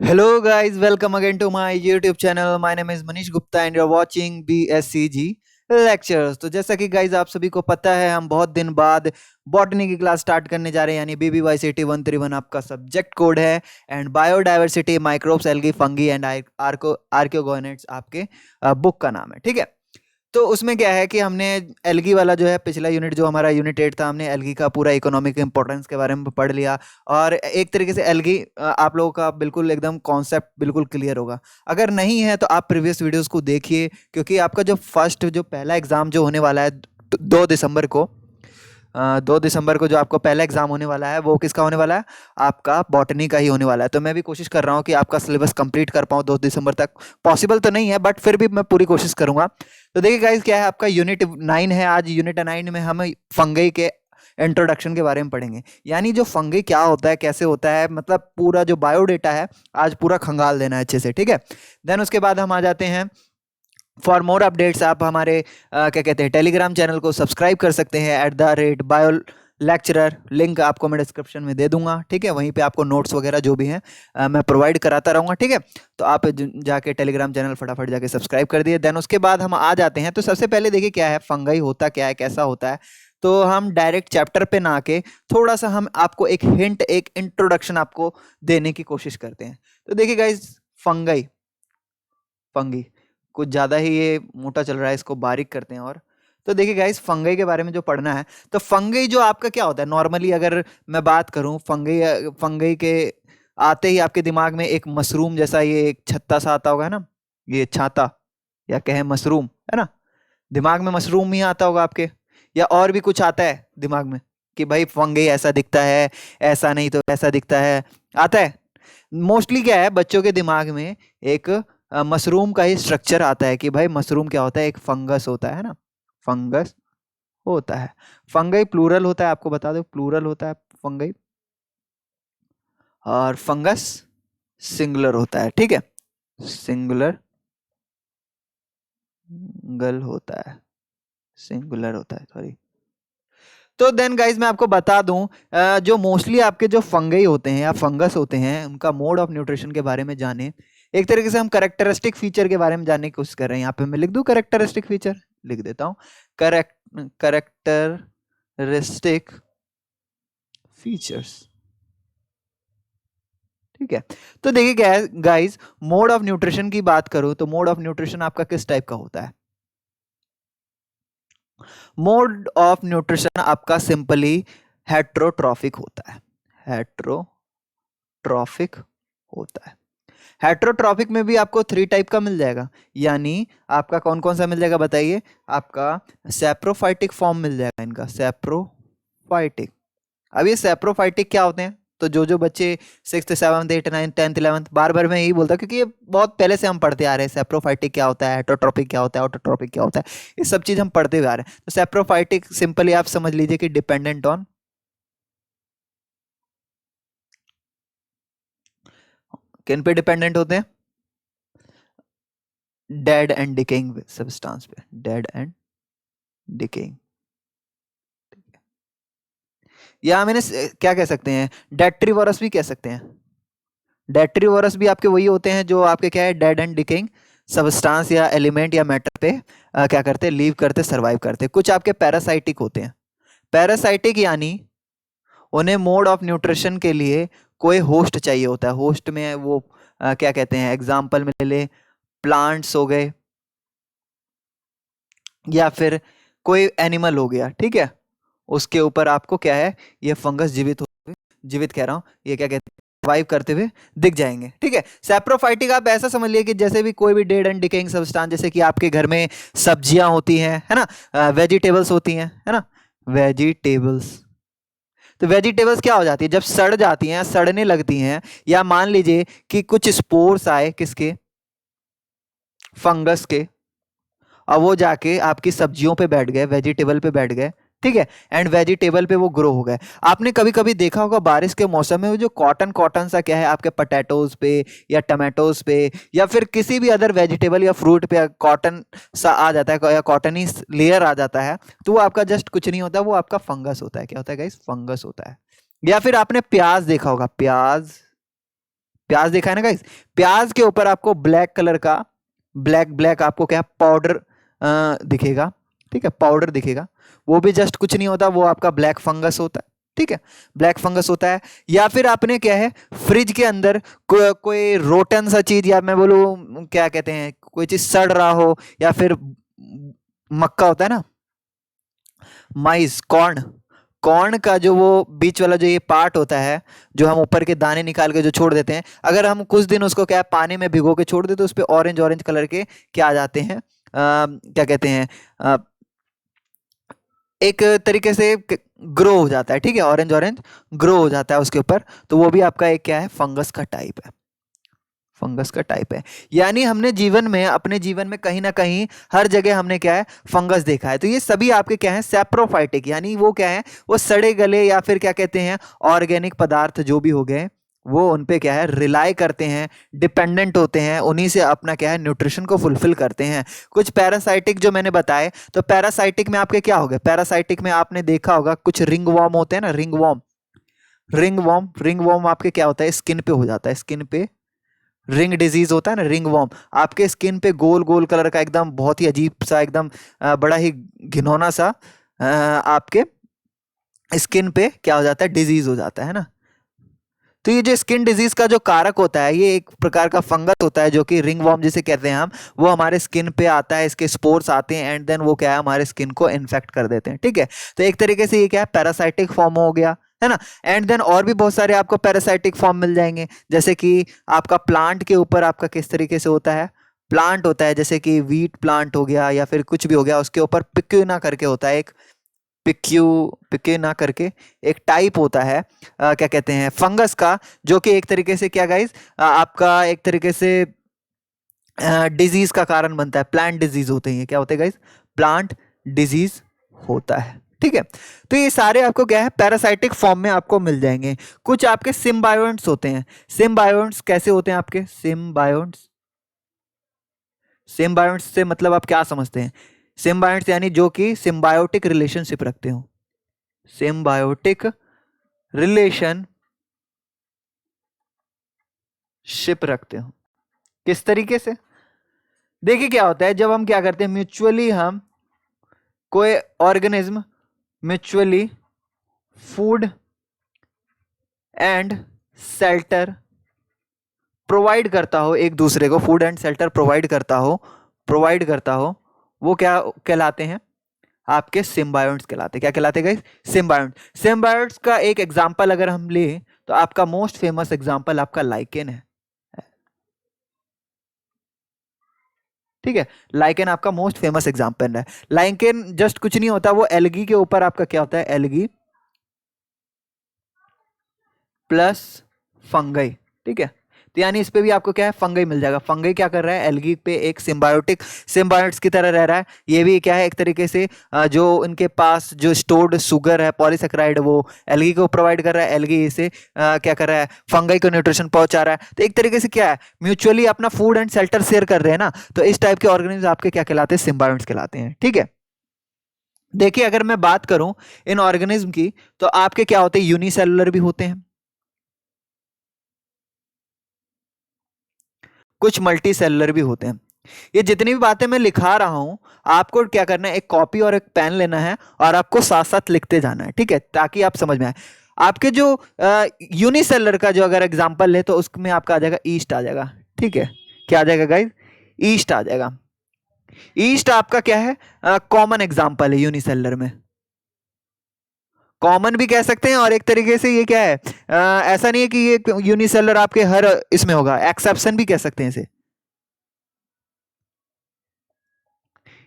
Hello guys, welcome again to my YouTube channel. My name is Manish Gupta and you're watching BSCG Lectures. तो जैसा कि guys आप सभी को पता है, हम बहुत दिन बाद बॉटनी की क्लास स्टार्ट करने जा रहे हैं, यानी BBYCT 131 आपका सब्जेक्ट कोड है and biodiversity microbes algae fungi and archegoniates आपके बुक का नाम है। ठीक है, तो उसमें क्या है कि हमने एल्गी वाला जो है पिछला यूनिट जो हमारा यूनिट 8 था, हमने एल्गी का पूरा इकोनॉमिक इंपॉर्टेंस के बारे में पढ़ लिया और एक तरीके से एल्गी आप लोगों का बिल्कुल एकदम कॉन्सेप्ट बिल्कुल क्लियर होगा। अगर नहीं है तो आप प्रीवियस वीडियोस को देखिए, क्योंकि आपका जो पहला एग्ज़ाम जो होने वाला है 2 दिसंबर को 2 दिसंबर को जो आपको पहला एग्जाम होने वाला है वो किसका होने वाला है? आपका बॉटनी का ही होने वाला है। तो मैं भी कोशिश कर रहा हूँ कि आपका सिलेबस कंप्लीट कर पाऊँ 2 दिसंबर तक। पॉसिबल तो नहीं है बट फिर भी मैं पूरी कोशिश करूंगा। तो देखिए गाइस, क्या है, आपका यूनिट 9 है। आज यूनिट 9 में हम फंगई के इंट्रोडक्शन के बारे में पढ़ेंगे, यानी जो फंगई क्या होता है, कैसे होता है, मतलब पूरा जो बायोडेटा है आज पूरा खंगाल देना है अच्छे से। ठीक है, देन उसके बाद हम आ जाते हैं फॉर मोर अपडेट्स। आप हमारे क्या कहते हैं टेलीग्राम चैनल को सब्सक्राइब कर सकते हैं @bio लेक्चरर, लिंक आपको मैं डिस्क्रिप्शन में दे दूंगा। ठीक है, वहीं पे आपको नोट्स वगैरह जो भी हैं मैं प्रोवाइड कराता रहूँगा। ठीक है, तो आप जाके टेलीग्राम चैनल फटाफट जाके सब्सक्राइब कर दिए। देन उसके बाद हम आ जाते हैं, तो सबसे पहले देखिए क्या है फंगई होता क्या है, कैसा होता है। तो हम डायरेक्ट चैप्टर पे ना आके थोड़ा सा हम आपको एक हिंट, एक इंट्रोडक्शन आपको देने की कोशिश करते हैं। तो देखिए गाइज, फंगई फंगी कुछ ज़्यादा ही ये मोटा चल रहा है, इसको बारीक करते हैं। और तो देखिए गाइस, फंगई के बारे में जो पढ़ना है, तो फंगई जो आपका क्या होता है नॉर्मली, अगर मैं बात करूं फंगई फंगई के आते ही आपके दिमाग में एक मशरूम जैसा ये एक छत्ता सा आता होगा ना, ये छाता या कहें मशरूम, है ना। दिमाग में मशरूम ही आता होगा आपके, या और भी कुछ आता है दिमाग में कि भाई फंगई ऐसा दिखता है, ऐसा नहीं तो ऐसा दिखता है, आता है। मोस्टली क्या है बच्चों के दिमाग में एक मशरूम का ही स्ट्रक्चर आता है कि भाई मशरूम क्या होता है, एक फंगस होता है ना, फंगस होता है। फंगई प्लूरल होता है, आपको बता दो प्लूरल होता है फंगई, और फंगस सिंगुलर होता है। ठीक है, सिंगुलर गल होता है, सिंगुलर होता है, सॉरी। तो देन गाइज मैं आपको बता दूं, जो मोस्टली आपके जो फंगई होते हैं या फंगस होते हैं उनका मोड ऑफ न्यूट्रिशन के बारे में जाने। एक तरीके से हम करेक्टरिस्टिक फीचर के बारे में जानने की कोशिश कर रहे हैं। यहाँ पे मैं लिख दूं करेक्टरिस्टिक फीचर, लिख देता हूँ करेक्टरिस्टिक फीचर्स। ठीक है, तो देखिए गाइज, मोड ऑफ न्यूट्रिशन की बात करूं तो मोड ऑफ न्यूट्रिशन आपका किस टाइप का होता है? मोड ऑफ न्यूट्रिशन आपका सिंपली हेट्रोट्रॉफिक होता है, हेट्रोट्रॉफिक होता है। हेट्रोट्रॉफिक में भी आपको 3 टाइप का मिल जाएगा, यानी आपका कौन कौन सा मिल जाएगा बताइए? आपका सेप्रोफाइटिक फॉर्म मिल जाएगा इनका, सेप्रोफाइटिक। अब ये सेप्रोफाइटिक क्या होते हैं? तो जो बच्चे 6th 7th 8th 9th 10th 11th, बार बार मैं यही बोलता हूँ क्योंकि ये बहुत पहले से हम पढ़ते आ रहे हैं। सेप्रोफाइटिक क्या होता है, हेट्रोट्रॉपिक क्या होता है, ऑटोट्रॉपिक क्या होता है, ये सब चीज हम पढ़ते हुए आ रहे हैं। तो सेप्रोफाइटिक सिंपली आप समझ लीजिए कि डिपेंडेंट ऑन, किन पे डिपेंडेंट होते हैं? डेड एंड डिकेइंग सब्सटेंस पे, डेड एंड डिकेइंग। या मैंने क्या कह सकते हैं, डेट्रीवोरस भी कह सकते हैं। डेट्रीवोरस भी आपके वही होते हैं जो आपके क्या है, डेड एंड डिकेइंग सब्सटेंस या एलिमेंट या मैटर पे क्या करते हैं, लीव करते, सरवाइव करते। कुछ आपके पैरासाइटिक होते हैं। पैरासाइटिक यानी उन्हें मोड ऑफ न्यूट्रिशन के लिए कोई होस्ट चाहिए होता है। होस्ट में वो क्या कहते हैं, एग्जाम्पल में ले ले, प्लांट्स हो गए या फिर कोई एनिमल हो गया। ठीक है, उसके ऊपर आपको क्या है, ये फंगस जीवित होते हुए, जीवित कह रहा हूँ, ये क्या कहते हैं, सर्वाइव करते हुए दिख जाएंगे। ठीक है, सैप्रोफाइटिक आप ऐसा समझ लिए कि जैसे भी कोई भी डेड एंड डिकेइंग सब्सटेंस, जैसे कि आपके घर में सब्जियां होती हैं, है ना, वेजिटेबल्स होती हैं, है ना, वेजिटेबल्स। तो वेजिटेबल्स क्या हो जाती है, जब सड़ जाती हैं, सड़ने लगती हैं, या मान लीजिए कि कुछ स्पोर्स आए किसके, फंगस के, और वो जाके आपकी सब्जियों पे बैठ गए, वेजिटेबल पे बैठ गए। ठीक है, एंड वेजिटेबल पे वो ग्रो हो गए। आपने कभी कभी देखा होगा बारिश के मौसम में वो जो कॉटन कॉटन सा क्या है आपके पोटैटोज पे या टमाटोज पे या फिर किसी भी अदर वेजिटेबल या फ्रूट पे कॉटन सा आ जाता है या कॉटनी लेयर आ जाता है, तो वो आपका जस्ट कुछ नहीं होता, वो आपका फंगस होता है। क्या होता है गाइस? फंगस होता है। या फिर आपने प्याज देखा होगा, प्याज, प्याज देखा है ना गाइस, प्याज के ऊपर आपको ब्लैक कलर का ब्लैक ब्लैक आपको क्या पाउडर दिखेगा, ठीक है, पाउडर दिखेगा। वो भी जस्ट कुछ नहीं होता, वो आपका ब्लैक फंगस होता है, ठीक है, ब्लैक फंगस होता है। या फिर आपने क्या है फ्रिज के अंदर कोई रोटन सा चीज, या मैं बोलूँ क्या कहते हैं, कोई चीज सड़ रहा हो, या फिर मक्का होता है ना, माइस, कॉर्न, कॉर्न का जो वो बीच वाला जो ये पार्ट होता है, जो हम ऊपर के दाने निकाल के जो छोड़ देते हैं, अगर हम कुछ दिन उसको क्या पानी में भिगो के छोड़ देते तो उस पर ऑरेंज ऑरेंज कलर के क्या आ जाते हैं, क्या कहते हैं, एक तरीके से ग्रो हो जाता है, ठीक है, ऑरेंज ऑरेंज ग्रो हो जाता है उसके ऊपर, तो वो भी आपका एक क्या है, फंगस का टाइप है, फंगस का टाइप है। यानी हमने जीवन में, अपने जीवन में कहीं ना कहीं हर जगह हमने क्या है, फंगस देखा है। तो ये सभी आपके क्या है, सैप्रोफाइटिक, यानी वो क्या है, वो सड़े गले या फिर क्या कहते हैं ऑर्गेनिक पदार्थ जो भी हो गए, वो उन पे क्या है रिलाई करते हैं, डिपेंडेंट होते हैं, उन्हीं से अपना क्या है न्यूट्रिशन को फुलफिल करते हैं। कुछ पैरासाइटिक जो मैंने बताए, तो पैरासाइटिक में आपके क्या हो गए, पैरासाइटिक में आपने देखा होगा कुछ रिंग वॉर्म होते हैं ना, ringworm, ringworm, ringworm आपके क्या होता है, स्किन पे हो जाता है, स्किन पे रिंग डिजीज होता है ना, रिंग वॉर्म, आपके स्किन पे गोल गोल कलर का एकदम बहुत ही अजीब सा, एकदम बड़ा ही घिनौना सा आपके स्किन पे क्या हो जाता है, डिजीज हो जाता है ना। तो ये जो स्किन डिजीज का जो कारक होता है, ये एक प्रकार का फंगस होता है, जो कि रिंग वॉर्म जिसे कहते हैं हम, वो हमारे स्किन पे आता है, इसके स्पोर्स आते हैं, एंड देन वो क्या है हमारे स्किन को इन्फेक्ट कर देते हैं, ठीक है। तो एक तरीके से ये क्या है, पैरासाइटिक फॉर्म हो गया, है ना। एंड देन और भी बहुत सारे आपको पैरासाइटिक फॉर्म मिल जाएंगे, जैसे कि आपका प्लांट के ऊपर आपका किस तरीके से होता है, प्लांट होता है जैसे कि वीट प्लांट हो गया, या फिर कुछ भी हो गया, उसके ऊपर पिक्यूना करके होता है, एक पिक्यू पिके ना करके एक टाइप होता है, क्या कहते हैं फंगस का, जो कि एक तरीके से क्या गाइस, आपका एक तरीके से डिजीज का कारण बनता है। प्लांट डिजीज होते हैं, ये क्या होते हैं गाइस, प्लांट डिजीज होता है, ठीक है। तो ये सारे आपको क्या है, पैरासाइटिक फॉर्म में आपको मिल जाएंगे। कुछ आपके सिम्बायोन्ट्स होते हैं। सिम्बायोन्ट्स कैसे होते हैं आपके, सिम्बायोन्ट्स, सिम्बायोन्ट्स से मतलब आप क्या समझते हैं, सिम्बायोन्ट्स यानी जो कि सिम्बायोटिक रिलेशनशिप रखते हो, सिम्बायोटिक रिलेशनशिप रखते हो। किस तरीके से, देखिए क्या होता है, जब हम क्या करते हैं, म्यूचुअली हम कोई organism mutually food and shelter provide करता हो, एक दूसरे को फूड एंड शेल्टर प्रोवाइड करता हो, वो क्या कहलाते हैं, आपके सिम्बायोन्ट्स कहलाते हैं। क्या कहलाते हैं गाइस, सिम्बायोन्ट। सिम्बायोन्ट्स का एक एग्जांपल अगर हम ले, तो आपका मोस्ट फेमस एग्जांपल आपका लाइकेन है, ठीक है। लाइकेन आपका मोस्ट फेमस एग्जांपल है। लाइकेन जस्ट कुछ नहीं होता, वो एल्गी के ऊपर आपका क्या होता है, एल्गी प्लस फंगई, ठीक है। तो यानी इस पे भी आपको क्या है, फंगई मिल जाएगा। फंगई क्या कर रहा है, एल्गी पे एक सिम्बायोटिक, सिम्बायोट्स की तरह रह रहा है। ये भी क्या है, एक तरीके से जो इनके पास जो स्टोर्ड शुगर है, पॉलीसेकेराइड, वो एल्गी को प्रोवाइड कर रहा है, एल्गी इसे क्या कर रहा है, फंगई को न्यूट्रिशन पहुंचा रहा है। तो एक तरीके से क्या है, म्यूचुअली अपना फूड एंड शेल्टर शेयर कर रहे हैं ना। तो इस टाइप के ऑर्गेनिज्म आपके क्या कहलाते हैं, सिम्बायोट्स कहलाते हैं, ठीक है। देखिए अगर मैं बात करूं इन ऑर्गेनिज्म की, तो आपके क्या होते हैं, यूनिसेलुलर भी होते हैं, कुछ मल्टी सेलुलर भी होते हैं। ये जितनी भी बातें मैं लिखा रहा हूं, आपको क्या करना है, एक कॉपी और एक पेन लेना है, और आपको साथ साथ लिखते जाना है, ठीक है, ताकि आप समझ में आए। आपके जो यूनिसेलुलर का जो अगर एग्जांपल ले, तो उसमें आपका आ जाएगा ईस्ट आ जाएगा, ठीक है। क्या आ जाएगा गाइस, ईस्ट आ जाएगा। ईस्ट आपका क्या है, कॉमन एग्जांपल है यूनिसेलुलर में, कॉमन भी कह सकते हैं, और एक तरीके से ये क्या है, ऐसा नहीं है कि ये यूनिसेलुलर आपके हर इसमें होगा, एक्सेप्शन भी कह सकते हैं इसे।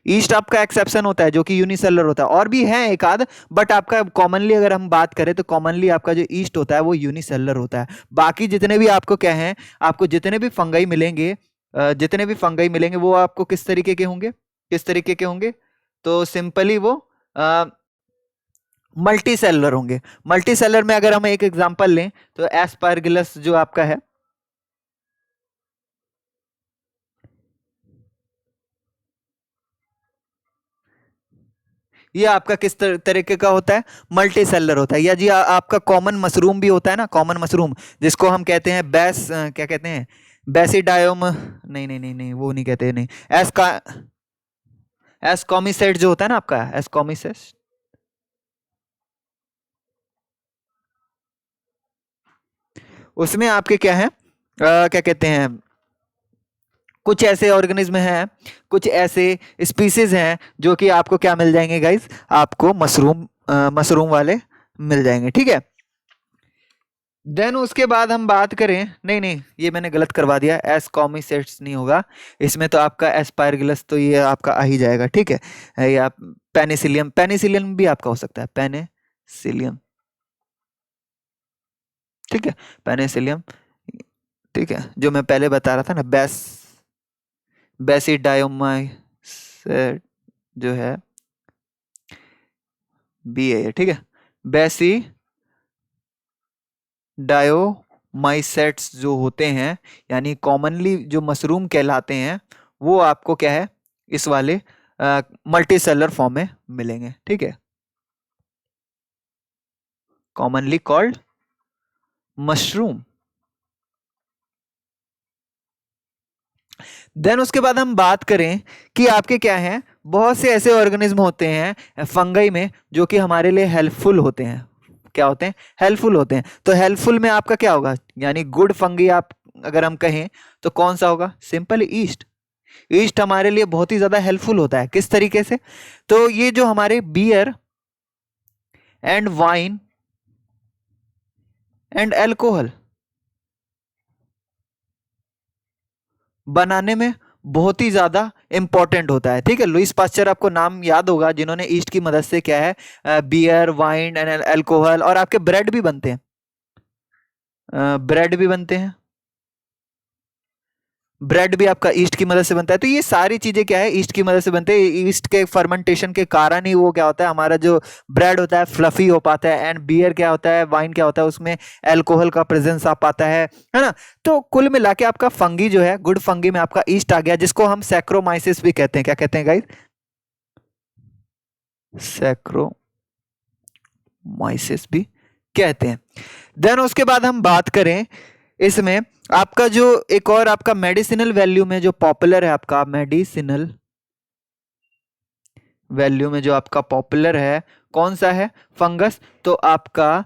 ईस्ट आपका एक्सेप्शन होता है, जो कि यूनिसेलुलर होता है, और भी है एक आध, बट आपका कॉमनली अगर हम बात करें, तो कॉमनली आपका जो ईस्ट होता है वो यूनिसेलुलर होता है। बाकी जितने भी आपको क्या है, आपको जितने भी फंगाई मिलेंगे, जितने भी फंगाई मिलेंगे, वो आपको किस तरीके के होंगे, किस तरीके के होंगे, तो सिंपली वो मल्टी सेलुलर होंगे। मल्टी सेलुलर में अगर हम एक एग्जांपल लें, तो एस्परगिलस जो आपका है, ये आपका किस तरीके का होता है, मल्टी सेलर होता है। या जी आपका कॉमन मशरूम भी होता है ना, कॉमन मशरूम जिसको हम कहते हैं बैस, क्या कहते हैं, बेसिडायोम, नहीं नहीं नहीं नहीं वो नहीं कहते, नहीं, एस्का एस्कॉमिसेट जो होता है ना आपका, एस्कॉमिसेट, उसमें आपके क्या है, क्या कहते हैं, कुछ ऐसे ऑर्गेनिज्म हैं, कुछ ऐसे स्पीसीज हैं जो कि आपको क्या मिल जाएंगे गाइस, आपको मशरूम मशरूम वाले मिल जाएंगे, ठीक है। देन उसके बाद हम बात करें, नहीं नहीं ये मैंने गलत करवा दिया, एस्कॉमिसेट्स नहीं होगा इसमें, तो आपका एस्पारगिलस तो ये आपका आ ही जाएगा, ठीक है। या पेनिसिलियम, पेनिसिलियम भी आपका हो सकता है, पेनिसिलियम, ठीक है, पेनिसिलियम, ठीक है, जो मैं पहले बता रहा था ना, बेसिडायोमाइसेट जो है, बी है ये, ठीक है, बेसी डायोमाइसेट्स जो होते हैं, यानी कॉमनली जो मशरूम कहलाते हैं, वो आपको क्या है, इस वाले मल्टी सेलर फॉर्म में मिलेंगे, ठीक है, कॉमनली कॉल्ड मशरूम। देन उसके बाद हम बात करें कि आपके क्या हैं, बहुत से ऐसे ऑर्गेनिज्म होते हैं फंगई में जो कि हमारे लिए हेल्पफुल होते हैं, क्या होते हैं, हेल्पफुल होते हैं। तो हेल्पफुल में आपका क्या होगा, यानी गुड फंगी आप अगर हम कहें तो कौन सा होगा, सिंपल ईस्ट। ईस्ट हमारे लिए बहुत ही ज्यादा हेल्पफुल होता है, किस तरीके से, तो ये जो हमारे beer and wine and alcohol बनाने में बहुत ही ज्यादा इंपॉर्टेंट होता है, ठीक है। लुइस पास्चर आपको नाम याद होगा, जिन्होंने ईस्ट की मदद से क्या है, बियर वाइन एंड अल्कोहल, और आपके ब्रेड भी बनते हैं, ब्रेड भी बनते हैं, ब्रेड भी आपका ईस्ट की मदद से बनता है। तो ये सारी चीजें क्या है, ईस्ट की मदद से बनते हैं। ईस्ट के फर्मेंटेशन के कारण ही वो क्या होता है, हमारा जो ब्रेड होता है फ्लफी हो पाता है, एंड बियर क्या होता है, वाइन क्या होता है, उसमें अल्कोहल का प्रेजेंस आ पाता है ना। तो कुल मिला के आपका फंगी जो है, गुड फंगी में आपका ईस्ट आ गया, जिसको हम सैक्रोमाइसिस भी कहते हैं, क्या कहते हैं गाइस, सैक्रोमाइसिस भी कहते हैं। देन उसके बाद हम बात करें इसमें, आपका जो एक और आपका मेडिसिनल वैल्यू में जो पॉपुलर है, आपका मेडिसिनल वैल्यू में जो आपका पॉपुलर है, कौन सा है, फंगस, तो आपका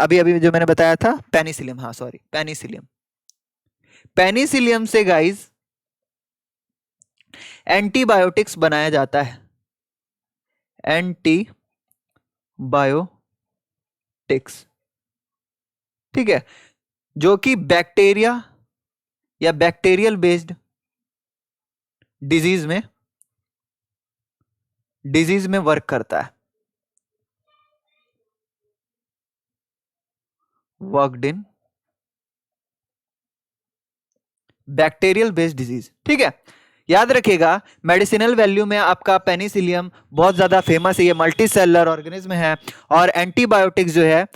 अभी अभी जो मैंने बताया था पेनिसिलियम, हाँ सॉरी पेनिसिलियम। पेनिसिलियम से गाइस एंटीबायोटिक्स बनाया जाता है, एंटीबायोटिक्स, ठीक है, जो कि बैक्टीरिया या बैक्टीरियल बेस्ड डिजीज में वर्क करता है, worked in bacterial based disease, ठीक है। याद रखिएगा मेडिसिनल वैल्यू में आपका पेनिसिलियम बहुत ज्यादा फेमस है, ये मल्टी सेलुलर ऑर्गेनिज्म है, और एंटीबायोटिक्स जो है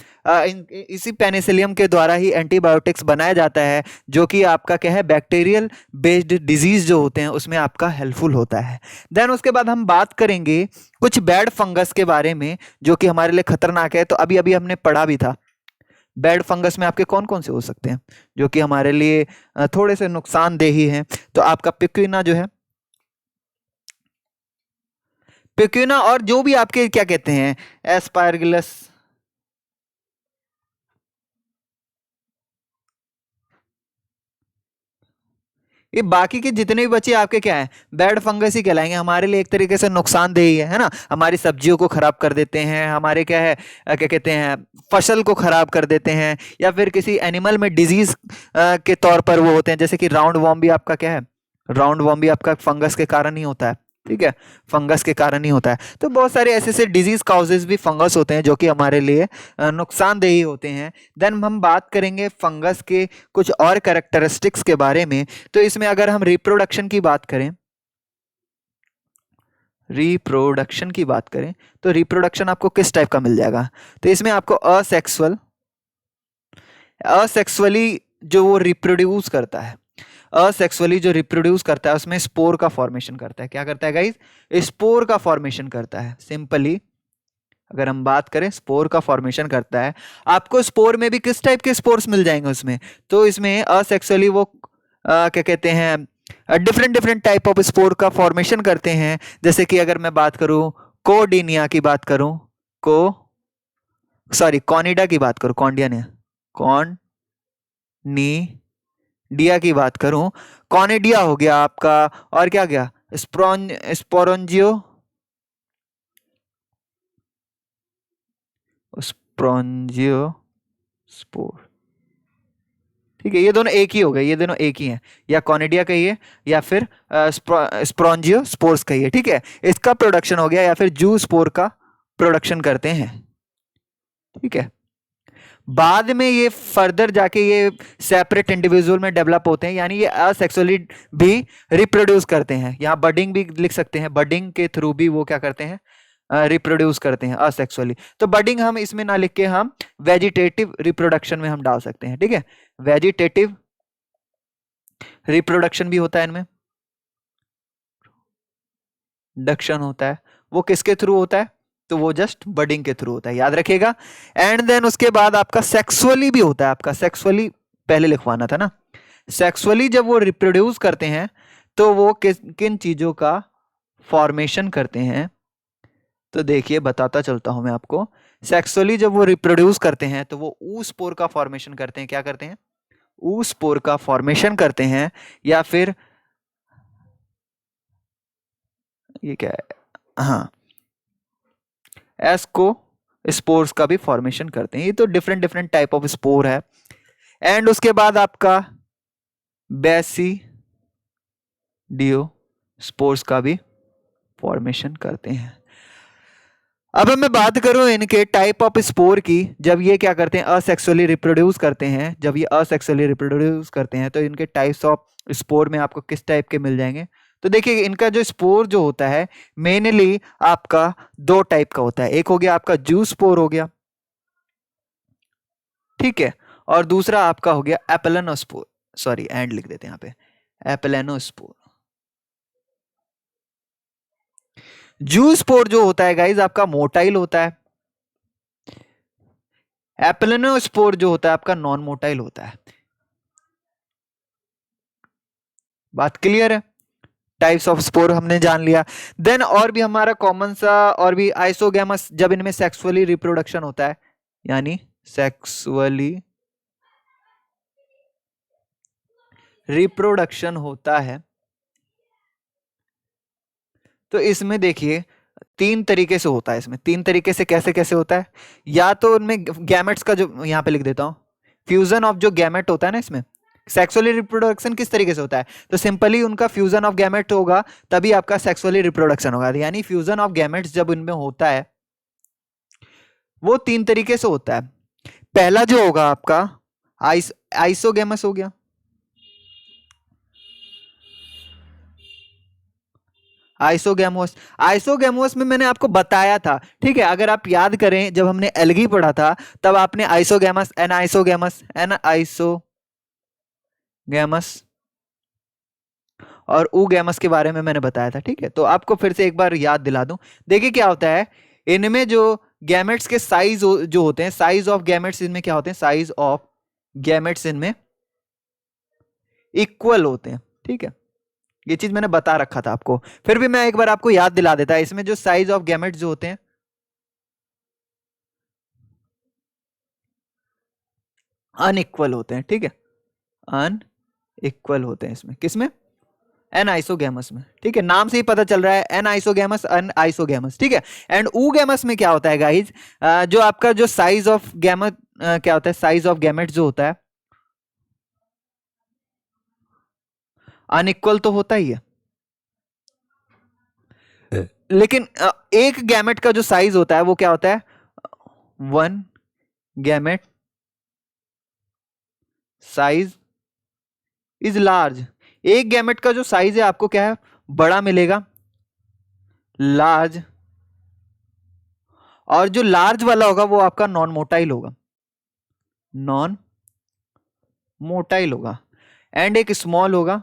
इसी पेनिसिलियम के द्वारा ही एंटीबायोटिक्स बनाया जाता है, जो कि आपका क्या है, बैक्टीरियल बेस्ड डिजीज जो होते हैं उसमें आपका हेल्पफुल होता है। देन उसके बाद हम बात करेंगे कुछ बैड फंगस के बारे में जो कि हमारे लिए खतरनाक है। तो अभी अभी हमने पढ़ा भी था, बैड फंगस में आपके कौन कौन से हो सकते हैं जो कि हमारे लिए थोड़े से नुकसानदेह ही हैं। तो आपका पिक्विना जो है, पिक्विना, और जो भी आपके क्या कहते हैं, एस्पारगिलस, ये बाकी के जितने भी बचे आपके क्या है, बैड फंगस ही कहलाएंगे, हमारे लिए एक तरीके से नुकसानदेह ही है ना। हमारी सब्जियों को खराब कर देते हैं, हमारे क्या है, क्या कहते हैं, फसल को खराब कर देते हैं, या फिर किसी एनिमल में डिजीज के तौर पर वो होते हैं, जैसे कि राउंड वॉर्म भी आपका क्या है, राउंड वॉर्म भी आपका फंगस के कारण ही होता है, ठीक है, फंगस के कारण ही होता है। तो बहुत सारे ऐसे ऐसे डिजीज काउजेज भी फंगस होते हैं जो कि हमारे लिए नुकसानदेही होते हैं। देन हम बात करेंगे फंगस के कुछ और कैरेक्टरिस्टिक्स के बारे में। तो इसमें अगर हम रिप्रोडक्शन की बात करें, रिप्रोडक्शन की बात करें तो रिप्रोडक्शन आपको किस टाइप का मिल जाएगा, तो इसमें आपको असेक्सुअली जो वो रिप्रोड्यूस करता है, असेक्सुअली जो रिप्रोड्यूस करता है उसमें स्पोर का फॉर्मेशन करता है। क्या करता है गाइज? स्पोर का फॉर्मेशन करता है। सिंपली अगर हम बात करें, स्पोर का फॉर्मेशन करता है। आपको स्पोर में भी किस टाइप के स्पोर्स मिल जाएंगे उसमें? तो इसमें असेक्सुअली वो क्या कहते हैं, different different type of spore का फॉर्मेशन करते हैं। जैसे कि अगर मैं बात करूं कोडिनिया की बात करूं, कॉनिडा की बात करूं, कॉनिडिया की बात करूं, कॉनिडिया हो गया आपका, और क्या गया, स्पोरोंजियो स्पोर। ठीक है, ये दोनों एक ही हो गए, ये दोनों एक ही हैं, या कॉनिडिया कहिए या फिर स्पोरोंजियो स्पोर्स कहिए। ठीक है, इसका प्रोडक्शन हो गया, या फिर जू स्पोर का प्रोडक्शन करते हैं। ठीक है, बाद में ये फर्दर जाके ये सेपरेट इंडिविजुअल में डेवलप होते हैं, यानी ये असेक्सुअली भी रिप्रोड्यूस करते हैं। यहाँ बडिंग भी लिख सकते हैं, बडिंग के थ्रू भी वो क्या करते हैं, रिप्रोड्यूस करते हैं असेक्सुअली। तो बडिंग हम इसमें ना लिख के हम वेजिटेटिव रिप्रोडक्शन में हम डाल सकते हैं। ठीक है, वेजिटेटिव रिप्रोडक्शन भी होता है, इनमें डक्शन होता है। वो किसके थ्रू होता है? तो वो जस्ट बडिंग के थ्रू होता है, याद रखिएगा। एंड देन उसके बाद आपका सेक्सुअली भी होता है। आपका सेक्सुअली पहले लिखवाना था ना। सेक्सुअली जब वो रिप्रोड्यूस करते हैं तो वो किन चीजों का फॉर्मेशन करते हैं? तो देखिए बताता चलता हूं मैं आपको। सेक्सुअली जब वो रिप्रोड्यूस करते हैं तो वो ऊस्पोर का फॉर्मेशन करते हैं। क्या करते हैं? ऊस्पोर का फॉर्मेशन करते हैं, या फिर ये क्या है, हाँ, एस्को स्पोर्स का भी फॉर्मेशन करते हैं। ये तो different different type of spore है। एंड उसके बाद आपका बेसिडियो स्पोर्स का भी फॉर्मेशन करते हैं। अब मैं बात करूं इनके टाइप ऑफ स्पोर की, जब ये क्या करते हैं, असेक्सुअली रिप्रोड्यूस करते हैं। जब ये असेक्सुअली रिप्रोड्यूस करते हैं तो इनके टाइप्स ऑफ स्पोर में आपको किस टाइप के मिल जाएंगे? तो देखिए इनका जो स्पोर जो होता है मेनली आपका दो टाइप का होता है। एक हो गया आपका जू स्पोर हो गया, ठीक है, और दूसरा आपका हो गया एपेलेनोस्पोर। सॉरी, एंड लिख देते हैं यहाँ पे, एपेलेनोस्पोर। जू स्पोर जो होता है गाइज आपका मोटाइल होता है। एपेलेनोस्पोर जो होता है आपका नॉन मोटाइल होता है। बात क्लियर है? टाइप्स ऑफ स्पोर हमने जान लिया। देन और भी हमारा कॉमन सा और भी आइसोगैमस, जब इनमें सेक्सुअली रिप्रोडक्शन होता है, यानी सेक्सुअली रिप्रोडक्शन होता है, तो इसमें देखिए तीन तरीके से होता है। इसमें तीन तरीके से कैसे कैसे होता है? या तो उनमें गैमेट्स का, जो यहां पे लिख देता हूं, फ्यूजन ऑफ जो गैमेट होता है ना, इसमें सेक्सुअली रिप्रोडक्शन किस तरीके से होता है? तो सिंपली उनका फ्यूजन ऑफ गैमेट होगा, तभी आपका सेक्सुअली रिप्रोडक्शन होगा। यानी फ्यूजन ऑफ गैमेट्स जब उनमें होता है वो तीन तरीके से होता है। पहला जो होगा आपका आइसोगैमस हो गया। आइसोगैमोस में मैंने आपको बताया था, ठीक है, अगर आप याद करें जब हमने एल्गी पढ़ा था तब आपने आइसोगैमस, एनाइसोगैमस और ऊगैमस के बारे में मैंने बताया था। ठीक है, तो आपको फिर से एक बार याद दिला दूं। देखिए क्या होता है, इनमें जो गैमेट्स के साइज जो होते हैं, साइज ऑफ गैमेट्स इनमें क्या होते हैं, साइज ऑफ गैमेट्स इनमें इक्वल होते हैं। ठीक है, ये चीज मैंने बता रखा था आपको, फिर भी मैं एक बार आपको याद दिला देता। इसमें जो साइज ऑफ गैमेट्स जो होते हैं अनइक्वल होते हैं। ठीक है, अनइक्वल होते हैं इसमें, किसमें? एनाइसोगैमस में। ठीक है, नाम से ही पता चल रहा है, एनाइसोगैमस, अनआइसोगैमस। ठीक है, एंड ऊगैमस में क्या होता है गाइज, जो आपका जो साइज ऑफ गैमेट क्या होता है, साइज ऑफ गैमेट जो होता है अनइक्वल तो होता ही है, लेकिन एक गैमेट का जो साइज होता है वो क्या होता है, one gamete size is large. एक गैमेट का जो साइज है आपको क्या है, बड़ा मिलेगा, लार्ज। और जो लार्ज वाला होगा वो आपका नॉन मोटाइल होगा, नॉन मोटाइल होगा। एंड एक स्मॉल होगा,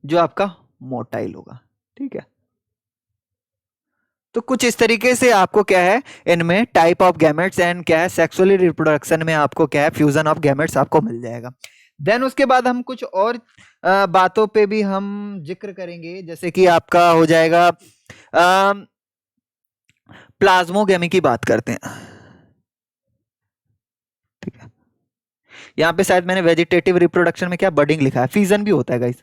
जो आपका मोटाइल होगा। ठीक है, तो कुछ इस तरीके से आपको क्या है इनमें टाइप ऑफ गैमेट्स एंड क्या है सेक्सुअली रिप्रोडक्शन में आपको क्या है फ्यूजन ऑफ गैमेट्स आपको मिल जाएगा। देन उसके बाद हम कुछ और बातों पे भी हम जिक्र करेंगे, जैसे कि आपका हो जाएगा प्लाज्मोगेमी की बात करते हैं। ठीक है, यहाँ पे शायद मैंने वेजिटेटिव रिप्रोडक्शन में क्या बडिंग लिखा है, फीजन भी होता है गाइस,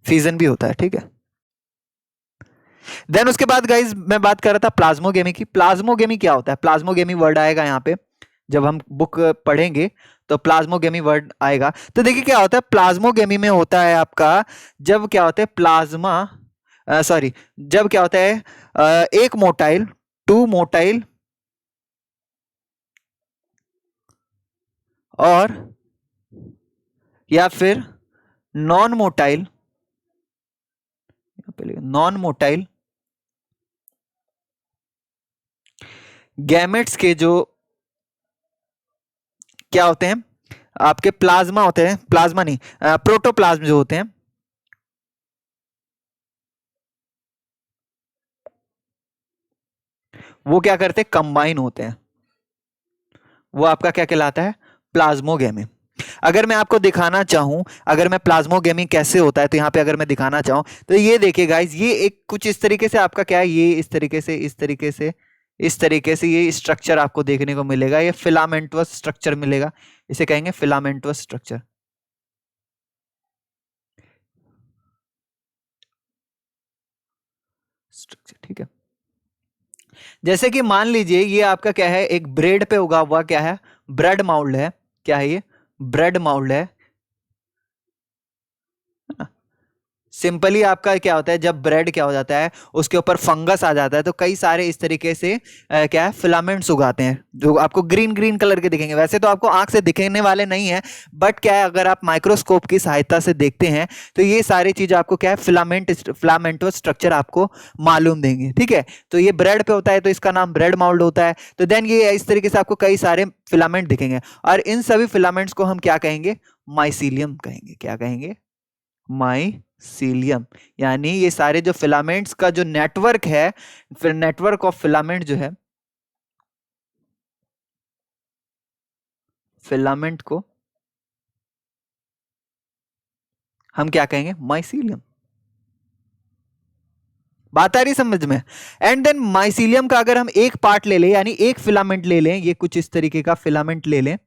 फीजन भी होता है। ठीक है, देन उसके बाद गाइज मैं बात कर रहा था प्लाज्मोगेमी की। प्लाज्मोगेमी क्या होता है, प्लाज्मोगेमी वर्ड आएगा यहाँ पे जब हम बुक पढ़ेंगे तो प्लाज्मोगेमी वर्ड आएगा। तो देखिए क्या होता है प्लाज्मोगेमी में होता है आपका जब क्या होता है प्लाज्मा सॉरी जब क्या होता है एक मोटाइल, टू मोटाइल और या फिर non motile, non motile gametes के जो क्या होते हैं आपके प्लाज्मा होते हैं, प्लाज्मा नहीं प्रोटोप्लाज्म जो होते हैं, वो क्या करते हैं कंबाइन होते हैं, वो आपका क्या कहलाता है प्लाज्मोगेमी। अगर मैं आपको दिखाना चाहूं अगर मैं प्लाज्मोगेमी कैसे होता है तो यहां पे अगर मैं दिखाना चाहूं तो ये देखिए गाइस, ये एक कुछ इस तरीके से आपका क्या है, ये इस तरीके से इस तरीके से इस तरीके से ये स्ट्रक्चर आपको देखने को मिलेगा, ये फिलामेंटवस स्ट्रक्चर मिलेगा, इसे कहेंगे फिलामेंटवस स्ट्रक्चर। स्ट्रक्चर ठीक है, जैसे कि मान लीजिए ये आपका क्या है एक ब्रेड पे उगा हुआ क्या है ब्रेड माउल्ड है, क्या है ये ब्रेड माउल्ड है ना? सिंपली आपका क्या होता है जब ब्रेड क्या हो जाता है उसके ऊपर फंगस आ जाता है तो कई सारे इस तरीके से क्या है फिलामेंट्स उगाते हैं जो आपको ग्रीन ग्रीन कलर के दिखेंगे। वैसे तो आपको आंख से दिखने वाले नहीं है, बट क्या है अगर आप माइक्रोस्कोप की सहायता से देखते हैं तो ये सारी चीज आपको क्या है फिलामेंटस स्ट्रक्चर आपको मालूम देंगे। ठीक है, तो ये ब्रेड पे होता है तो इसका नाम ब्रेड माउल्ड होता है। तो देन ये इस तरीके से आपको कई सारे फिलामेंट दिखेंगे और इन सभी फिलामेंट्स को हम क्या कहेंगे माइसीलियम कहेंगे। क्या कहेंगे माइसीलियम, यानी ये सारे जो फिलामेंट्स का जो नेटवर्क है, फिर नेटवर्क ऑफ फिलामेंट जो है फिलामेंट को हम क्या कहेंगे माइसीलियम। बात आ रही समझ में? एंड देन माइसीलियम का अगर हम एक पार्ट ले लें यानी एक फिलामेंट ले लें, ये कुछ इस तरीके का फिलामेंट ले लें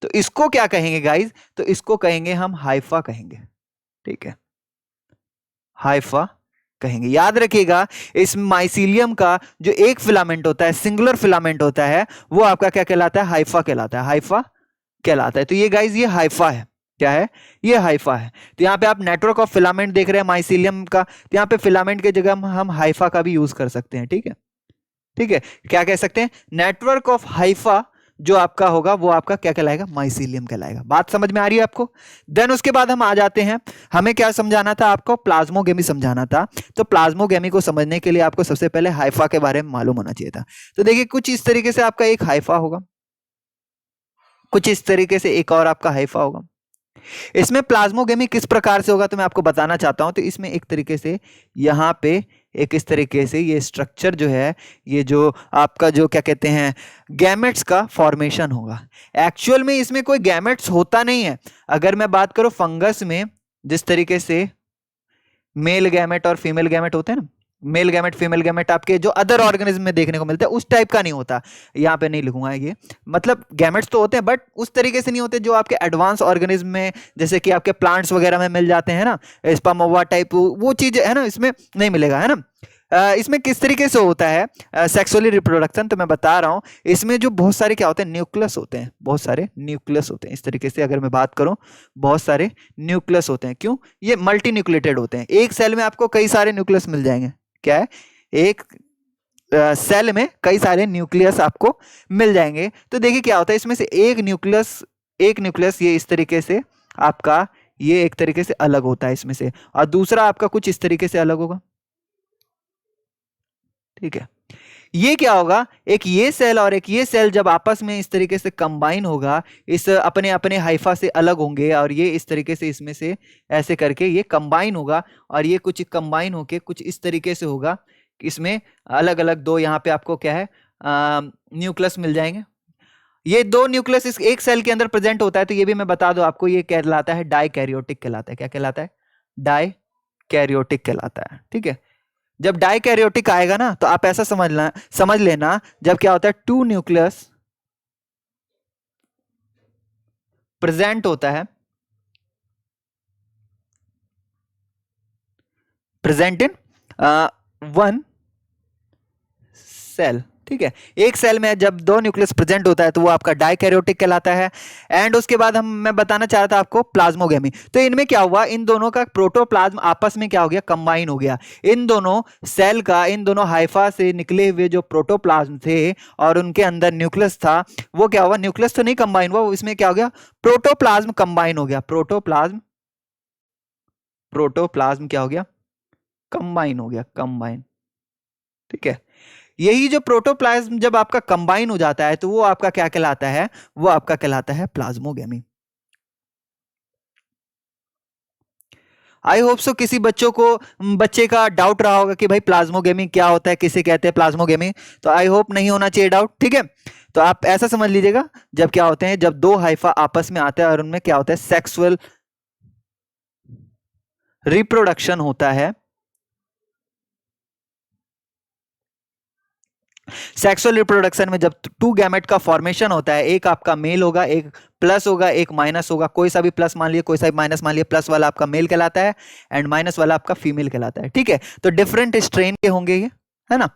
तो इसको क्या कहेंगे गाइज, तो इसको कहेंगे हम हाइफा कहेंगे। ठीक है, हाइफा कहेंगे। याद रखिएगा इस माइसीलियम का जो एक फिलामेंट होता है सिंगुलर फिलामेंट होता है वो आपका क्या कहलाता है हाइफा कहलाता है, हाइफा कहलाता है। तो ये गाइज ये हाइफा है, क्या है ये हाइफा है। तो यहाँ पे आप नेटवर्क ऑफ फिलामेंट देख रहे हैं माइसीलियम का, तो यहाँ पे फिलामेंट के जगह हम हाइफा का भी यूज कर सकते हैं। ठीक है, ठीक है, क्या कह सकते हैं नेटवर्क ऑफ हाइफा जो आपका होगा वो आपका क्या कहलाएगा माइसीलियम कहलाएगा। बात समझ में आ रही है आपको? देन उसके बाद हम आ जाते हैं, हमें क्या समझाना था आपको प्लाज्मोगेमी समझाना था। तो प्लाज्मोगेमी को समझने के लिए आपको सबसे पहले हाइफा के बारे में मालूम होना चाहिए था। तो देखिए कुछ इस तरीके से आपका एक हाइफा होगा, कुछ इस तरीके से एक और आपका हाइफा होगा। इसमें प्लाज्मोगेमी किस प्रकार से होगा तो मैं आपको बताना चाहता हूं। तो इसमें एक तरीके से यहां पे एक इस तरीके से ये स्ट्रक्चर जो है ये जो आपका जो क्या कहते हैं गैमेट्स का फॉर्मेशन होगा। एक्चुअल में इसमें कोई गैमेट्स होता नहीं है। अगर मैं बात करूं फंगस में जिस तरीके से मेल गैमेट और फीमेल गैमेट होते हैं ना, मेल गैमेट फीमेल गैमेट आपके जो अदर ऑर्गेनिज्म में देखने को मिलता है उस टाइप का नहीं होता। यहाँ पे नहीं लिखूंगा ये, मतलब गैमेट्स तो होते हैं बट उस तरीके से नहीं होते जो आपके एडवांस ऑर्गेनिज्म में जैसे कि आपके प्लांट्स वगैरह में मिल जाते हैं ना, स्पर्म ओवा टाइप वो चीज है ना इसमें नहीं मिलेगा, है ना। इसमें किस तरीके से होता है सेक्सुअली रिप्रोडक्शन, तो मैं बता रहा हूं इसमें जो बहुत सारे क्या होते हैं न्यूक्लियस होते हैं, बहुत सारे न्यूक्लियस होते हैं। इस तरीके से अगर मैं बात करूं बहुत सारे न्यूक्लियस होते हैं। क्यों? ये मल्टी न्यूक्लिएटेड होते हैं, एक सेल में आपको कई सारे न्यूक्लियस मिल जाएंगे। क्या है एक सेल में कई सारे न्यूक्लियस आपको मिल जाएंगे। तो देखिए क्या होता है इसमें से एक न्यूक्लियस ये इस तरीके से आपका ये एक तरीके से अलग होता है इसमें से, और दूसरा आपका कुछ इस तरीके से अलग होगा। ठीक है, ये क्या होगा, एक ये सेल और एक ये सेल जब आपस में इस तरीके से कंबाइन होगा, इस अपने अपने हाइफा से अलग होंगे और ये इस तरीके से इसमें से ऐसे करके ये कंबाइन होगा और ये कुछ कंबाइन होके कुछ इस तरीके से होगा, इसमें अलग अलग दो यहाँ पे आपको क्या है न्यूक्लियस मिल जाएंगे। ये दो न्यूक्लियस इस एक सेल के अंदर प्रेजेंट होता है, तो ये भी मैं बता दूं आपको, ये कहलाता है डाइकैरियोटिक कहलाता है। क्या कहलाता है? डाइकैरियोटिक कहलाता है। ठीक है, जब डाइकैरियोटिक आएगा ना तो आप ऐसा समझ लेना, जब क्या होता है टू न्यूक्लियस प्रेजेंट होता है, प्रेजेंट इन वन सेल। ठीक है, एक सेल में जब दो न्यूक्लियस प्रेजेंट होता है तो वो आपका डाइकैरियोटिक कहलाता है। एंड उसके बाद मैं बताना चाह रहा था आपको प्लाज्मोगेमी। तो इनमें क्या हुआ, इन दोनों का प्रोटोप्लाज्म आपस में क्या हो गया, कंबाइन हो गया। इन दोनों सेल का, इन दोनों हाइफा से निकले हुए जो प्रोटोप्लाज्म थे और उनके अंदर न्यूक्लियस था, वो क्या हुआ, न्यूक्लियस तो नहीं कंबाइन हुआ, इसमें क्या हो गया, प्रोटोप्लाज्म कंबाइन हो गया। प्रोटोप्लाज्म क्या हो गया, कंबाइन हो गया, कंबाइन। ठीक है, यही जो प्रोटोप्लाज्म जब आपका कंबाइन हो जाता है तो वो आपका क्या कहलाता है, वो आपका कहलाता है प्लाज्मोगेमी। आई होप सो किसी बच्चे का डाउट रहा होगा कि भाई प्लाज्मोगेमी क्या होता है, किसे कहते हैं प्लाज्मोगेमी, तो आई होप नहीं होना चाहिए डाउट। ठीक है, तो आप ऐसा समझ लीजिएगा, जब क्या होते हैं, जब दो हाइफा आपस में आते हैं और उनमें क्या होता है, सेक्सुअल रिप्रोडक्शन होता है। सेक्सुअल रिप्रोडक्शन में जब टू गैमेट का फॉर्मेशन होता है, एक आपका मेल होगा, एक प्लस होगा, एक माइनस होगा, कोई सा भी प्लस मान लिए, कोई सा भी माइनस मान लिए, प्लस वाला आपका मेल कहलाता है एंड माइनस वाला आपका फीमेल कहलाता है। ठीक है, तो डिफरेंट स्ट्रेन के होंगे ये, है ना,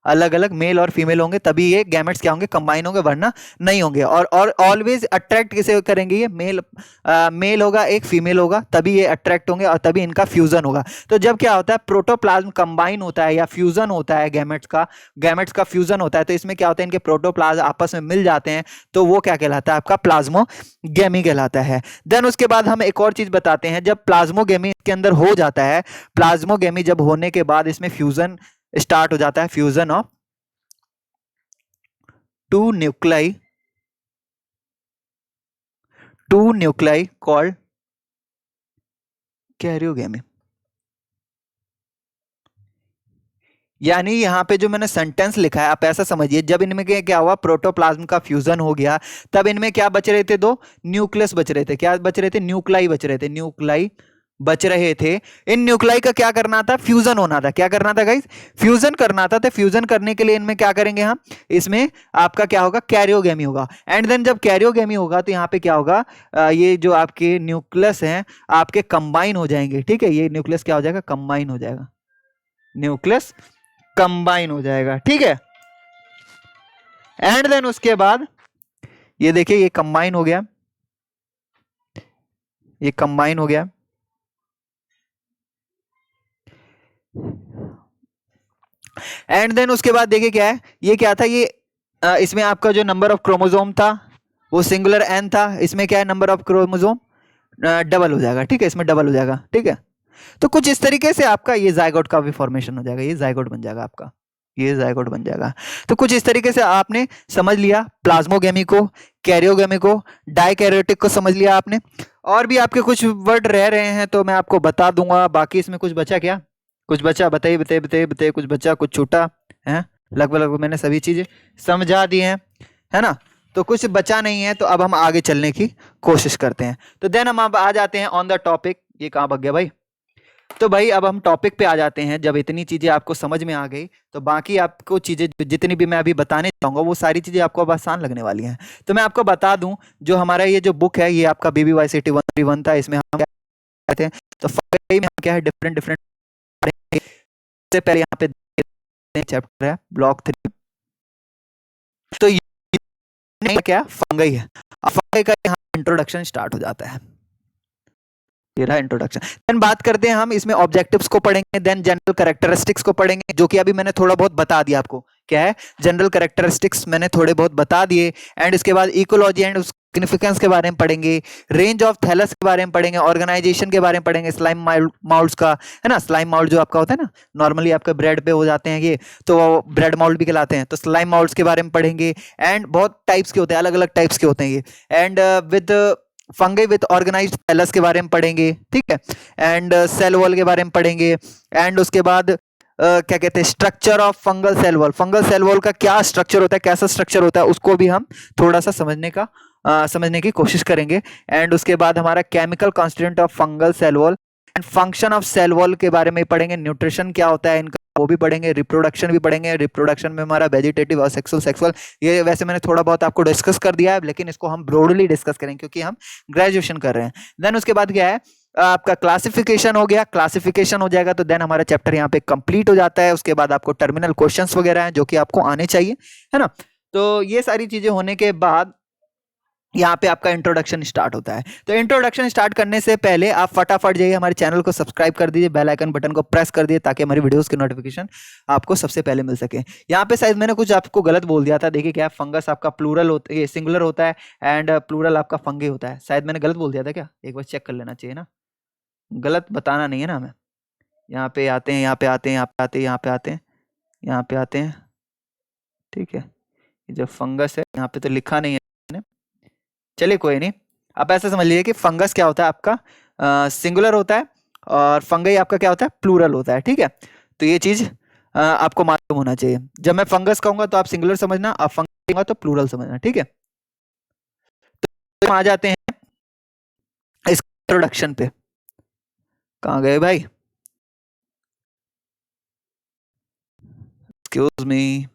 अलग अलग मेल और फीमेल होंगे, तभी ये गैमेट्स क्या होंगे, कंबाइन होंगे, वरना नहीं होंगे। और ऑलवेज अट्रैक्ट किसे करेंगे, ये मेल होगा, एक फीमेल होगा, तभी ये अट्रैक्ट होंगे और तभी इनका फ्यूजन होगा। तो जब क्या होता है, प्रोटोप्लाज्म कंबाइन होता है या फ्यूजन होता है, गैमेट्स का फ्यूजन होता है, तो इसमें क्या होता है, इनके प्रोटोप्लाज्म आपस में मिल जाते हैं, तो वो क्या कहलाता है, आपका प्लाज्मोगेमी कहलाता है। देन उसके बाद हम एक और चीज बताते हैं, जब प्लाज्मोगेमी के अंदर हो जाता है, प्लाज्मोगेमी जब होने के बाद इसमें फ्यूजन स्टार्ट हो जाता है, fusion of two nuclei called karyogamy. यानी यहां पे जो मैंने सेंटेंस लिखा है, आप ऐसा समझिए, जब इनमें क्या हुआ, प्रोटोप्लाज्म का फ्यूजन हो गया, तब इनमें क्या बच रहे थे, दो न्यूक्लियस बच रहे थे। क्या बच रहे थे, न्यूक्लाई बच रहे थे, न्यूक्लाई बच रहे थे। इन न्यूक्लाई का क्या करना था, फ्यूजन होना था। क्या करना था गाइस, फ्यूजन करना था। तो फ्यूजन करने के लिए इनमें क्या करेंगे हम, इसमें आपका क्या होगा, कैरियोगेमी होगा। एंड देन जब कैरियोगेमी होगा तो यहाँ पे क्या होगा, ये जो आपके न्यूक्लियस हैं आपके कंबाइन हो जाएंगे। ठीक है, ये न्यूक्लियस क्या हो जाएगा, कंबाइन हो जाएगा, न्यूक्लियस कंबाइन हो जाएगा। ठीक है, एंड देन उसके बाद ये देखिए, ये कंबाइन हो गया, ये कंबाइन हो गया। एंड देन उसके बाद देखिए क्या है, ये क्या था, ये इसमें आपका जो नंबर ऑफ क्रोमोसोम था वो सिंगुलर एन था, इसमें क्या है, नंबर ऑफ क्रोमोसोम डबल हो जाएगा। ठीक है, इसमें डबल हो जाएगा। ठीक है, तो कुछ इस तरीके से आपका ये जायगोट का भी फॉर्मेशन हो जाएगा, ये जायगोट बन जाएगा आपका, ये जायगोट बन जाएगा। तो कुछ इस तरीके से आपने समझ लिया प्लाज्मोगेमी को, कैरियोगेमी को, डाइकैरियोटिक को समझ लिया आपने। और भी आपके कुछ वर्ड रह रहे हैं तो मैं आपको बता दूंगा, बाकी इसमें कुछ बचा क्या, कुछ बचा, बताइए बताइए बताइए बताइए, कुछ बचा, कुछ छूटा है? लगभग मैंने सभी चीजें समझा दी हैं, है ना, तो कुछ बचा नहीं है। तो अब हम आगे चलने की कोशिश करते हैं। तो देन हम अब आ जाते हैं ऑन द टॉपिक। ये कहाँ भाग गया भाई? तो भाई अब हम टॉपिक पे आ जाते हैं। जब इतनी चीजें आपको समझ में आ गई तो बाकी आपको चीजें जितनी भी मैं अभी बताने चाहूंगा वो सारी चीजें आपको अब आसान लगने वाली हैं। तो मैं आपको बता दूं, जो हमारा ये जो बुक है ये आपका BBYCT 131 था। इसमें हम क्या कहते हैं, तो फंगई में क्या है, डिफरेंट डिफरेंट। सबसे पहले यहाँ पे चैप्टर है ब्लॉक 3। तो ये क्या, फंगई है। अब फंगई का यहाँ इंट्रोडक्शन स्टार्ट हो जाता है, ये रहा इंट्रोडक्शन। देन बात करते हैं हम इसमें ऑब्जेक्टिव्स को पढ़ेंगे, देन जनरल कैरेक्टरिस्टिक्स को पढ़ेंगे, जो कि अभी मैंने थोड़ा बहुत बता दिया आपको क्या है, जनरल कैरेक्टरिस्टिक्स मैंने थोड़े बहुत बता दिए। एंड इसके बाद इकोलॉजी एंड सिग्निफिकेंस के बारे में पढ़ेंगे, रेंज ऑफ थैलस के बारे में पढ़ेंगे, ऑर्गेनाइजेशन के बारे में पढ़ेंगे, स्लाइम माउल्ट्स का, है ना, स्लाइम माउल्ट जो आपका होता है ना, नॉर्मली आपका ब्रेड पे हो जाते हैं ये, तो ब्रेड माउल्ट भी कहलाते हैं, तो स्लाइम माउल्ट्स के बारे में पढ़ेंगे। एंड बहुत टाइप्स के होते हैं, अलग अलग टाइप्स के होते हैं ये। And with fungi with organised thallus के बारे में पढ़ेंगे, ठीक है। एंड सेल वॉल के बारे में पढ़ेंगे। एंड उसके बाद क्या कहते हैं, structure of fungal cell wall, fungal cell wall का क्या स्ट्रक्चर होता है, कैसा स्ट्रक्चर होता है, उसको भी हम थोड़ा सा समझने की कोशिश करेंगे। एंड उसके बाद हमारा chemical constituent of fungal cell wall and function of cell wall के बारे में पढ़ेंगे, न्यूट्रिशन क्या होता है इनका वो भी पढ़ेंगे, रिप्रोडक्शन भी पढ़ेंगे, रिप्रोडक्शन में हमारा वेजिटेटिव और सेक्सुअल, ये वैसे मैंने थोड़ा बहुत आपको डिस्कस कर दिया है, लेकिन इसको हम ब्रॉडली डिस्कस करेंगे क्योंकि हम ग्रेजुएशन कर रहे हैं। देन उसके बाद क्या है, आपका क्लासिफिकेशन हो गया, क्लासिफिकेशन हो जाएगा तो देन हमारा चैप्टर यहाँ पे कंप्लीट हो जाता है। उसके बाद आपको टर्मिनल क्वेश्चंस वगैरह हैं जो कि आपको आने चाहिए, है ना। तो ये सारी चीजें होने के बाद यहाँ पे आपका इंट्रोडक्शन स्टार्ट होता है। तो इंट्रोडक्शन स्टार्ट करने से पहले आप फटाफट जाइए हमारे चैनल को सब्सक्राइब कर दीजिए, बेल आइकन बटन को प्रेस कर दीजिए ताकि हमारी वीडियोस की नोटिफिकेशन आपको सबसे पहले मिल सके। यहाँ पे शायद मैंने कुछ आपको गलत बोल दिया था, देखिए क्या, फंगस आपका प्लूरल होता है, सिंगुलर होता है, एंड प्लूरल आपका फंगी होता है। शायद मैंने गलत बोल दिया था क्या, एक बार चेक कर लेना चाहिए ना, गलत बताना नहीं है ना हमें। यहाँ पे आते हैं, यहाँ पे आते हैं, यहाँ पे आते हैं, यहाँ पे आते हैं, यहाँ पे आते हैं, ठीक है। जो फंगस है यहाँ पे तो लिखा नहीं है, चलिए कोई नहीं। आप ऐसा समझ लीजिए कि फंगस क्या होता है आपका सिंगुलर होता है और फंगई आपका क्या होता है, प्लूरल होता है, ठीक है। तो ये चीज आपको मालूम होना चाहिए। जब मैं फंगस कहूंगा तो आप सिंगुलर समझना, आप फंगस कहूंगा तो प्लूरल समझना, ठीक है। तो आ जाते हैं इस इंट्रोडक्शन पे, कहाँ गए भाई, एक्सक्यूज मी,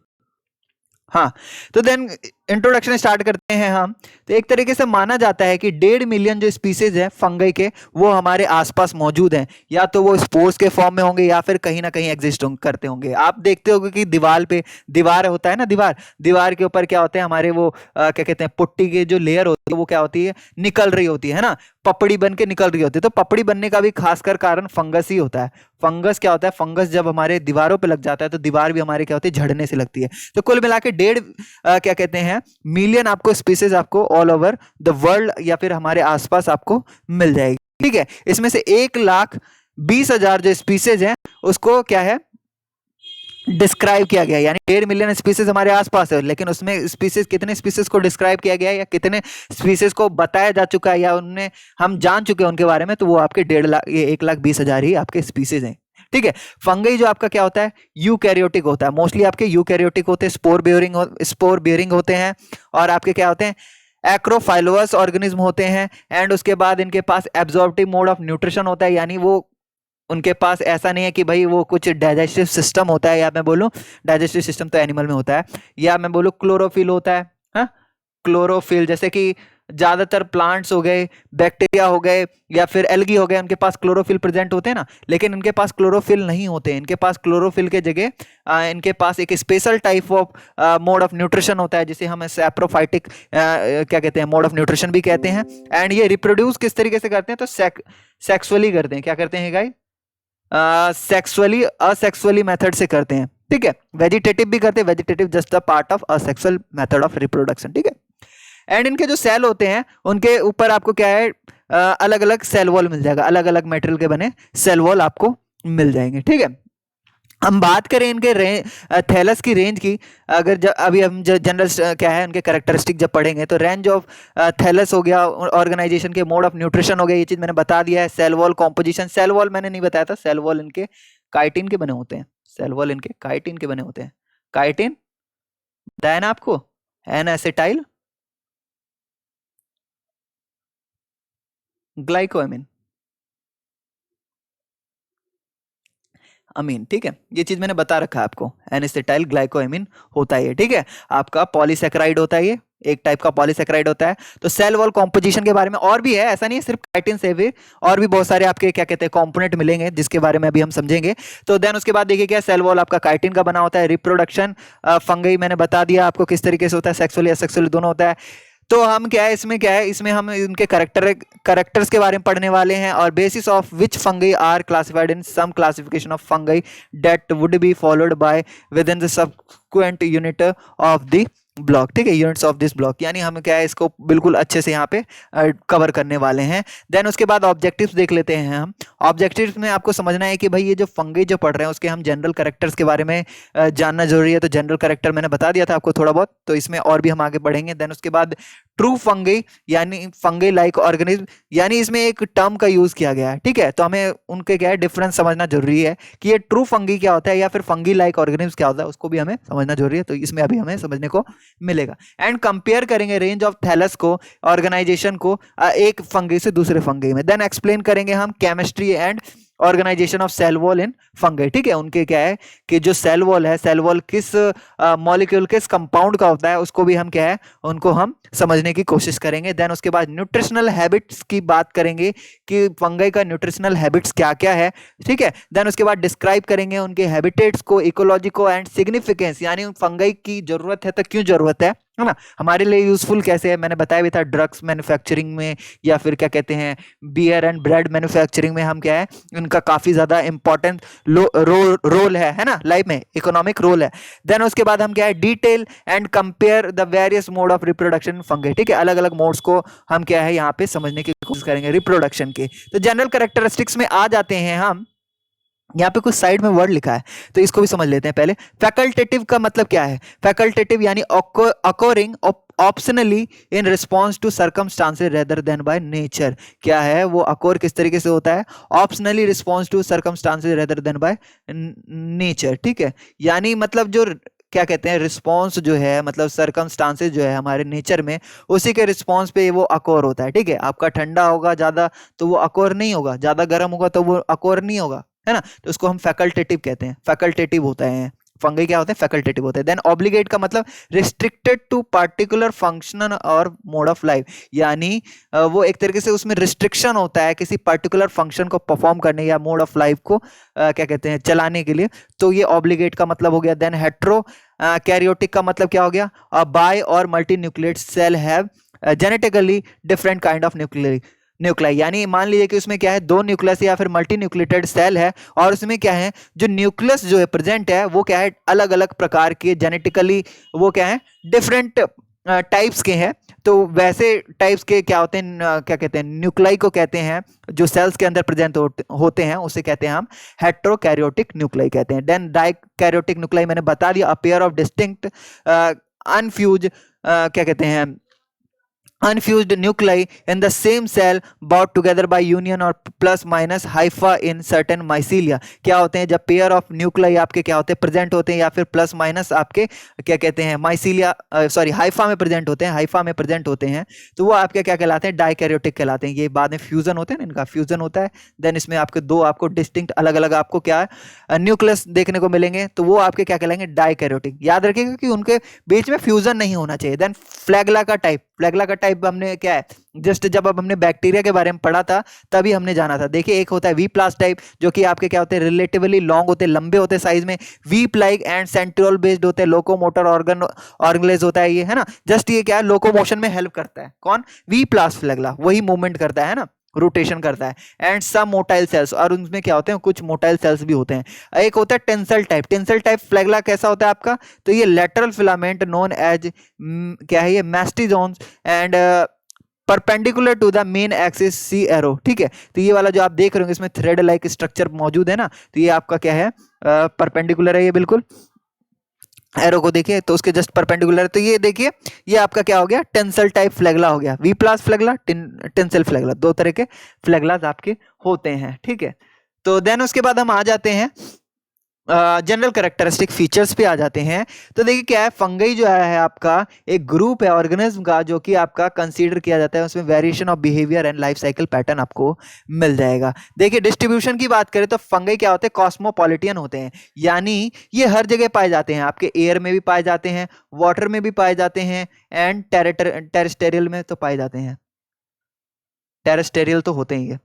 हाँ। तो देन इंट्रोडक्शन स्टार्ट करते हैं हम। तो एक तरीके से माना जाता है कि 1.5 मिलियन जो स्पीसीज है फंगई के वो हमारे आसपास मौजूद हैं, या तो वो स्पोर्स के फॉर्म में होंगे या फिर कहीं ना कहीं एग्जिस्ट करते होंगे। आप देखते होंगे कि दीवार होता है ना, दीवार के ऊपर क्या होते हैं हमारे वो क्या कहते हैं, पुट्टी की जो लेयर होती है वो क्या होती है, निकल रही होती है ना, पपड़ी बन के निकल रही होती है। तो पपड़ी बनने का भी खासकर कारण फंगस ही होता है। फंगस क्या होता है, फंगस जब हमारे दीवारों पे लग जाता है तो दीवार भी हमारे क्या होती है, झड़ने से लगती है। तो कुल मिला के 1.5 क्या कहते हैं मिलियन आपको स्पीसीज आपको ऑल ओवर द वर्ल्ड या फिर हमारे आसपास आपको मिल जाएगी, ठीक है। इसमें से 1,20,000 जो स्पीसीज हैं उसको क्या है, डिस्क्राइब किया गया, यानी 1.5 मिलियन स्पीसीज हमारे आसपास है, लेकिन उसमें स्पीसीज कितने स्पीसीज को डिस्क्राइब किया गया है या कितने स्पीसीज को बताया जा चुका है या उनमें हम जान चुके हैं उनके बारे में, तो वो आपके 1.5 लाख, ये 1,20,000 ही आपके स्पीसीज हैं, ठीक है। फंगई जो आपका क्या होता है, यूकैरियोटिक होता है, मोस्टली आपके यूकैरियोटिक होते हैं, स्पोर बियरिंग होते हैं, और आपके क्या होते हैं, एक्रोफाइलोस ऑर्गेनिज्म होते हैं। एंड उसके बाद इनके पास एब्जॉर्प्टिव मोड ऑफ न्यूट्रिशन होता है, यानी वो उनके पास ऐसा नहीं है कि भाई वो कुछ डाइजेस्टिव सिस्टम होता है, या मैं बोलूं डाइजेस्टिव सिस्टम तो एनिमल में होता है, या मैं बोलूं क्लोरोफिल होता है, हाँ, क्लोरोफिल, जैसे कि ज्यादातर प्लांट्स हो गए, बैक्टीरिया हो गए या फिर एल्गी हो गए, उनके पास क्लोरोफिल प्रेजेंट होते हैं ना, लेकिन इनके पास क्लोरोफिल नहीं होते। इनके पास क्लोरोफिल के जगह इनके पास एक special type of mode of nutrition होता है, जिसे हम सैप्रोफाइटिक क्या कहते हैं, मोड ऑफ न्यूट्रिशन भी कहते हैं। एंड ये रिप्रोड्यूस किस तरीके से करते हैं, तो सेक्सुअली करते हैं, क्या करते हैं गाइस, सेक्सुअली असेक्सुअली मेथड से करते हैं, ठीक है। वेजिटेटिव भी करते हैं, vegetative just the part of asexual method of reproduction, ठीक है। एंड इनके जो सेल होते हैं उनके ऊपर आपको क्या है, अलग अलग सेल वॉल मिल जाएगा, अलग अलग मटेरियल के बने सेल वॉल आपको मिल जाएंगे, ठीक है। हम बात करें इनके थैलस की रेंज की, अगर अभी हम जनरल क्या है उनके कैरेक्टरिस्टिक जब पढ़ेंगे, तो रेंज ऑफ थैलस हो गया, ऑर्गेनाइजेशन के मोड ऑफ न्यूट्रिशन हो गया, ये चीज मैंने बता दिया है। Cell wall composition, cell wall मैंने नहीं बताया था, सेल वॉल इनके काइटिन के बने होते हैं, सेल वॉल इनके काइटिन के बने होते हैं। काइटिन बताया ना आपको, एन एसिटाइल ग्लाइकोएमिन अमीन, ठीक है। ये चीज मैंने बता रखा है आपको, एनिसेटाइल ग्लाइकोएमिन होता है, ठीक है। आपका पॉलीसेकेराइड होता है, ये एक टाइप का पॉलीसेकेराइड होता है। तो सेल वॉल कॉम्पोजिशन के बारे में और भी है, ऐसा नहीं है सिर्फ काइटिन से भी, और भी बहुत सारे आपके क्या कहते हैं कंपोनेंट मिलेंगे जिसके बारे में अभी हम समझेंगे। तो देन उसके बाद देखिए क्या, सेल वॉल आपका काइटिन का बना होता है। रिप्रोडक्शन फंगई मैंने बता दिया आपको किस तरीके से होता है, सेक्सुअली असेक्सुअली दोनों होता है। तो हम क्या है इसमें हम इनके करेक्टर्स के बारे में पढ़ने वाले हैं, और basis of which fungi are classified in some classification of fungi that would be followed by with in the subsequent unit of the block. ठीक है, यूनिट्स ऑफ दिस ब्लॉक, यानी हम क्या है इसको बिल्कुल अच्छे से यहाँ पे कवर करने वाले हैं। देन उसके बाद ऑब्जेक्टिव्स देख लेते हैं हम। ऑब्जेक्टिव्स में आपको समझना है कि भाई ये जो फंगी जो पढ़ रहे हैं उसके हम जनरल कैरेक्टर्स के बारे में जानना जरूरी है। तो जनरल कैरेक्टर मैंने बता दिया था आपको थोड़ा बहुत, तो इसमें और भी हम आगे बढ़ेंगे। देन उसके बाद ट्रू फंगी यानी फंगी लाइक ऑर्गेनिज्म, यानी इसमें एक टर्म का यूज किया गया है। ठीक है, तो हमें उनके क्या है डिफरेंस समझना जरूरी है कि ये ट्रू फंगी क्या होता है या फिर फंगी लाइक ऑर्गेनिज्म क्या होता है, उसको भी हमें समझना जरूरी है। तो इसमें अभी हमें समझने को मिलेगा। एंड कंपेयर करेंगे रेंज ऑफ थैलस को, ऑर्गेनाइजेशन को एक फंगी से दूसरे फंगी में। देन एक्सप्लेन करेंगे हम chemistry and organisation of cell wall in fungi. ठीक है, उनके क्या है कि जो सेल वॉल है, सेल वॉल किस मॉलिक्यूल किस कंपाउंड का होता है, उसको भी हम क्या है उनको हम समझने की कोशिश करेंगे। देन उसके बाद न्यूट्रिशनल हैबिट्स की बात करेंगे कि फंगी का न्यूट्रिशनल हैबिट्स क्या क्या है। ठीक है, देन उसके बाद डिस्क्राइब करेंगे उनके हैबिटेट्स को, इकोलॉजी को एंड सिग्निफिकेंस, यानी फंगी की जरूरत है तो क्यों जरूरत है ना, हमारे लिए यूजफुल कैसे है। मैंने बताया भी था ड्रग्स मैन्युफैक्चरिंग में या फिर क्या कहते हैं बियर एंड ब्रेड मैन्युफैक्चरिंग में हम क्या है उनका काफी ज्यादा इंपॉर्टेंट रोल है ना, लाइफ में इकोनॉमिक रोल है। देन उसके बाद हम क्या है detail and compare the various mode of reproduction fungi. ठीक है, अलग अलग मोड्स को हम क्या है यहाँ पे समझने की कोशिश करेंगे रिप्रोडक्शन के। तो जनरल कैरेक्टरिस्टिक्स में आ जाते हैं हम। यहाँ पे कुछ साइड में वर्ड लिखा है तो इसको भी समझ लेते हैं पहले। फैकल्टेटिव का मतलब क्या है, फैकल्टेटिव यानी occurring optionally in response to circumstances rather than by nature. क्या है वो अकोर किस तरीके से होता है, optionally response to circumstances rather than by nature. ठीक है, यानी मतलब जो क्या कहते हैं रिस्पॉन्स जो है मतलब सर्कमस्टांसेस जो है हमारे नेचर में उसी के रिस्पॉन्स पे वो अकोर होता है। ठीक है, आपका ठंडा होगा ज्यादा तो वो अकोर नहीं होगा, ज्यादा गर्म होगा तो वो अकोर नहीं होगा, है ना। तो उसको हम फैकल्टेटिव कहते हैं, फैकल्टेटिव होता है फंगी क्या होते हैं फैकल्टेटिव होते हैं। देन ऑब्लिगेट का मतलब रिस्ट्रिक्टेड टू पार्टिकुलर फंक्शन और मोड ऑफ लाइफ, यानी वो एक तरीके से उसमें रिस्ट्रिक्शन होता है किसी पर्टिकुलर फंक्शन को परफॉर्म करने या मोड ऑफ लाइफ को क्या कहते हैं चलाने के लिए, तो ये ऑब्लिगेट का मतलब हो गया। देन हेट्रो कैरियोटिक का मतलब क्या हो गया, बाय और multi nucleate cell have genetically different kind of nuclei, यानी मान लीजिए कि उसमें क्या है दो न्यूक्लियस या फिर मल्टी न्यूक्लिएटेड सेल है और उसमें क्या है जो न्यूक्लियस जो है प्रेजेंट है वो क्या है अलग अलग प्रकार के जेनेटिकली वो क्या है डिफरेंट टाइप्स के हैं। तो वैसे टाइप्स के क्या होते हैं क्या कहते हैं न्यूक्लाई को कहते हैं जो सेल्स के अंदर प्रेजेंट होते हैं, उसे कहते हैं हम हेट्रोकैरियोटिक न्यूक्लाई कहते हैं। देन डाइकैरियोटिक न्यूक्लाई मैंने बता दिया, अ पेयर ऑफ डिस्टिंक्ट अनफ्यूज क्या कहते हैं unfused nuclei in the same cell bound together by union or plus minus hypha in certain mycelia। क्या होते हैं जब पेयर ऑफ न्यूक्लाई आपके क्या होते हैं प्रेजेंट होते हैं या फिर प्लस माइनस आपके क्या कहते हैं माइसीलिया सॉरी हाइफा में प्रेजेंट होते हैं, हाइफा में प्रेजेंट होते हैं तो वो आपके क्या कहलाते हैं डाइकैरियोटिक कहलाते हैं। ये बाद में फ्यूजन होते हैं ना, इनका फ्यूजन होता है। देन इसमें आपके दो आपको डिस्टिंक्ट अलग अलग आपको क्या है न्यूक्लियस देखने को मिलेंगे, तो वो आपके क्या कहलाएंगे डाइकैरियोटिक। याद रखिएगा कि उनके बीच में फ्यूजन नहीं होना चाहिए। देन फ्लैगला का टाइप, फ्लैगला का टाइप हमने क्या है जस्ट जब अब हमने बैक्टीरिया के बारे में पढ़ा था तभी हमने जाना था। देखिए एक होता है वी प्लास टाइप जो कि आपके क्या होते हैं रिलेटिवली लॉन्ग होते हैं, लंबे होते हैं साइज में, weep like and centriole based होते हैं, लोकोमोटर ऑर्गेनेज होता है ये, है ना। जस्ट ये क्या है लोकोमोशन में हेल्प करता है, कौन वी प्लास फ्लैगला, वही मूवमेंट करता है ना, रोटेशन करता है। एंड सम मोटाइल सेल्स, और उनमें क्या होते हैं कुछ मोटाइल सेल्स भी होते हैं। एक होता है टेंसल टाइप, टेंसल टाइप फ्लैगला कैसा होता है आपका, तो ये लेटरल फिलामेंट नोन एज क्या है ये mastigonemes and perpendicular to the main axis C arrow. ठीक है, तो ये वाला जो आप देख रहे हो इसमें थ्रेड लाइक स्ट्रक्चर मौजूद है ना, तो ये आपका क्या है परपेंडिकुलर है, ये बिल्कुल एरो को देखिए तो उसके जस्ट परपेंडिकुलर है। तो ये देखिए ये आपका क्या हो गया टेंसल टाइप फ्लैगला हो गया, वी प्लस फ्लैगला टेंसल फ्लैगला, दो तरह के फ्लैगलास आपके होते हैं। ठीक है, तो देन उसके बाद हम आ जाते हैं जनरल कैरेक्टरिस्टिक फीचर्स पे आ जाते हैं। तो देखिए क्या है फंगई जो है आपका एक ग्रुप है ऑर्गेनिज्म का जो कि आपका कंसीडर किया जाता है, उसमें variation of behaviour and life cycle pattern आपको मिल जाएगा। देखिए डिस्ट्रीब्यूशन की बात करें तो फंगई क्या होते हैं कॉस्मोपॉलिटियन होते हैं, यानी ये हर जगह पाए जाते हैं, आपके एयर में भी पाए जाते हैं, वाटर में भी पाए जाते हैं एंड टेरेस्टेरियल में तो पाए जाते हैं, टेरेस्टेरियल तो होते ही है।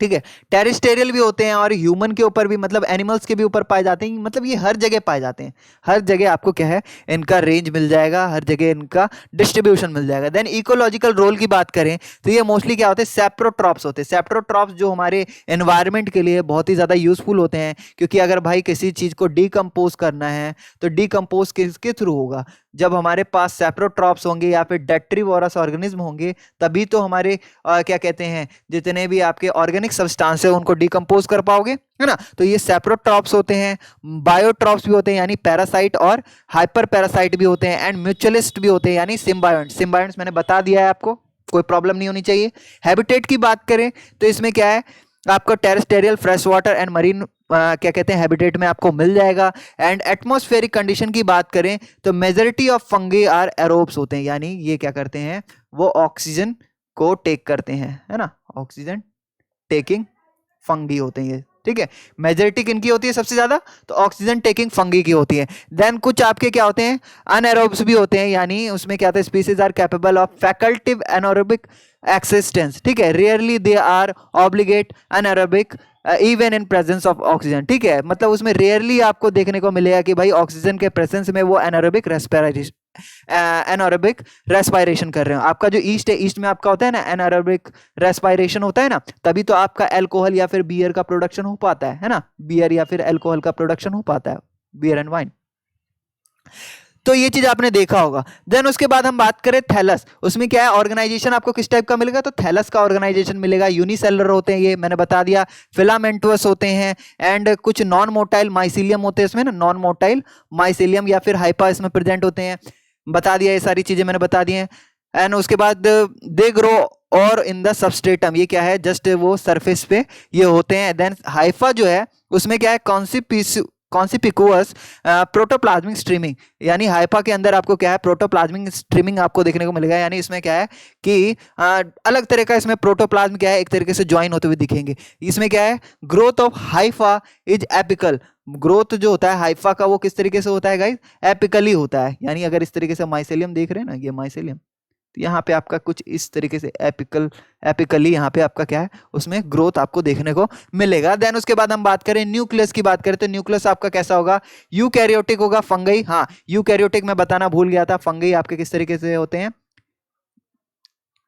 ठीक है। टेरेस्टेरियल भी होते हैं और ह्यूमन के ऊपर भी, मतलब एनिमल्स के भी ऊपर पाए जाते हैं, मतलब ये हर जगह पाए जाते हैं। हर जगह आपको क्या है, इनका रेंज मिल जाएगा, हर जगह इनका डिस्ट्रीब्यूशन मिल जाएगा। देन इकोलॉजिकल रोल की बात करें तो ये मोस्टली क्या होते हैं, सेप्रोट्रॉप्स होते हैं। सेप्रोट्रॉप्स जो हमारे एनवायरनमेंट के लिए बहुत ही ज़्यादा यूजफुल होते हैं, क्योंकि अगर भाई किसी चीज़ को डिकम्पोज करना है तो डिकम्पोज किसके थ्रू होगा, जब हमारे पास सेप्रोट्रॉप्स होंगे या फिर डेट्रीवोरस ऑर्गेनिज्म होंगे, तभी तो हमारे क्या कहते हैं, जितने भी आपके ऑर्गेनिक सब्सटेंस है उनको डिकम्पोज कर पाओगे, है ना। तो ये सेप्रोट्रॉप्स होते हैं। बायोट्रॉप्स भी होते हैं यानी पैरासाइट और हाइपर पैरासाइट भी होते हैं, एंड म्यूचुअलिस्ट भी होते हैं यानी सिम्बायोंट्स। सिम्बायोंट्स मैंने बता दिया है आपको, कोई प्रॉब्लम नहीं होनी चाहिए। हैबिटेट की बात करें तो इसमें क्या है, आपको terrestrial, fresh water and marine क्या कहते हैं हैबिटेट में आपको मिल जाएगा। एंड एटमॉस्फेरिक कंडीशन की बात करें तो majority of fungi are aerobes होते हैं, यानी ये क्या करते हैं, वो ऑक्सीजन को टेक करते हैं, है ना, ऑक्सीजन टेकिंग फंगी होते हैं ये, ठीक है। मेजॉरिटी किनकी होती है सबसे ज्यादा, तो ऑक्सीजन टेकिंग फंगी की होती है। देन कुछ आपके क्या होते हैं, अनएरोब्स भी होते हैं, यानी उसमें क्या होता है, species are capable of facultative anaerobic existence, ठीक है। Rarely they are obligate anaerobic even in presence of oxygen, ठीक है। मतलब उसमें रेयरली आपको देखने को मिलेगा कि भाई ऑक्सीजन के प्रेजेंस में वो एनारोबिक रेस्पिरेशन कर रहे हो। आपका जो ईस्ट है, ईस्ट में आपका होता है ना एनारोबिक रेस्पिरेशन होता है ना, तभी तो आपका अल्कोहल या फिर बियर का प्रोडक्शन हो पाता है ना, बियर या फिर अल्कोहल का प्रोडक्शन हो पाता है, बियर एंड वाइन। तो ये चीज आपने देखा होगा। देन उसके बाद हम बात करें थैलस, उसमें क्या है, ऑर्गेनाइजेशन आपको किस टाइप का मिलेगा, तो थैलस का ऑर्गेनाइजेशन मिलेगा। यूनिसेलुलर होते हैं ये, मैंने बता दिया। फिलामेंटस होते हैं, एंड कुछ नॉन मोटाइल माइसीलियम होते हैं इसमें ना, नॉन मोटाइल माइसीलियम या फिर हाइपा इसमें प्रेजेंट होते हैं, बता दिया, ये सारी चीजें मैंने बता दी हैं। एंड उसके बाद दे ग्रो और इन द सबस्ट्रेटम, ये क्या है, जस्ट वो सरफेस पे ये होते हैं। देन हाइफा जो है उसमें क्या है, कॉन्सिपिकुअस प्रोटोप्लाज्मिक स्ट्रीमिंग, यानी हाइपा के अंदर आपको क्या है, प्रोटोप्लाज्मिक स्ट्रीमिंग आपको देखने को मिलेगा। यानी इसमें क्या है कि अलग तरह का इसमें प्रोटोप्लाज्म क्या है, एक तरीके से ज्वाइन होते हुए दिखेंगे। इसमें क्या है, growth of Haifa is apical, growth जो होता है हाइफा का वो किस तरीके से होता है गाइस, एपिकली होता है। यानी अगर इस तरीके से माइसेलियम देख रहे हैं ना, ये माइसेलियम, तो यहाँ पे आपका कुछ इस तरीके से एपिकली यहाँ पे आपका क्या है, उसमें ग्रोथ आपको देखने को मिलेगा। देन उसके बाद हम बात करें न्यूक्लियस की, बात करें तो न्यूक्लियस आपका कैसा होगा, यूकैरियोटिक होगा। फंगई, हाँ यूकैरियोटिक मैं बताना भूल गया था, फंगई आपके किस तरीके से होते हैं,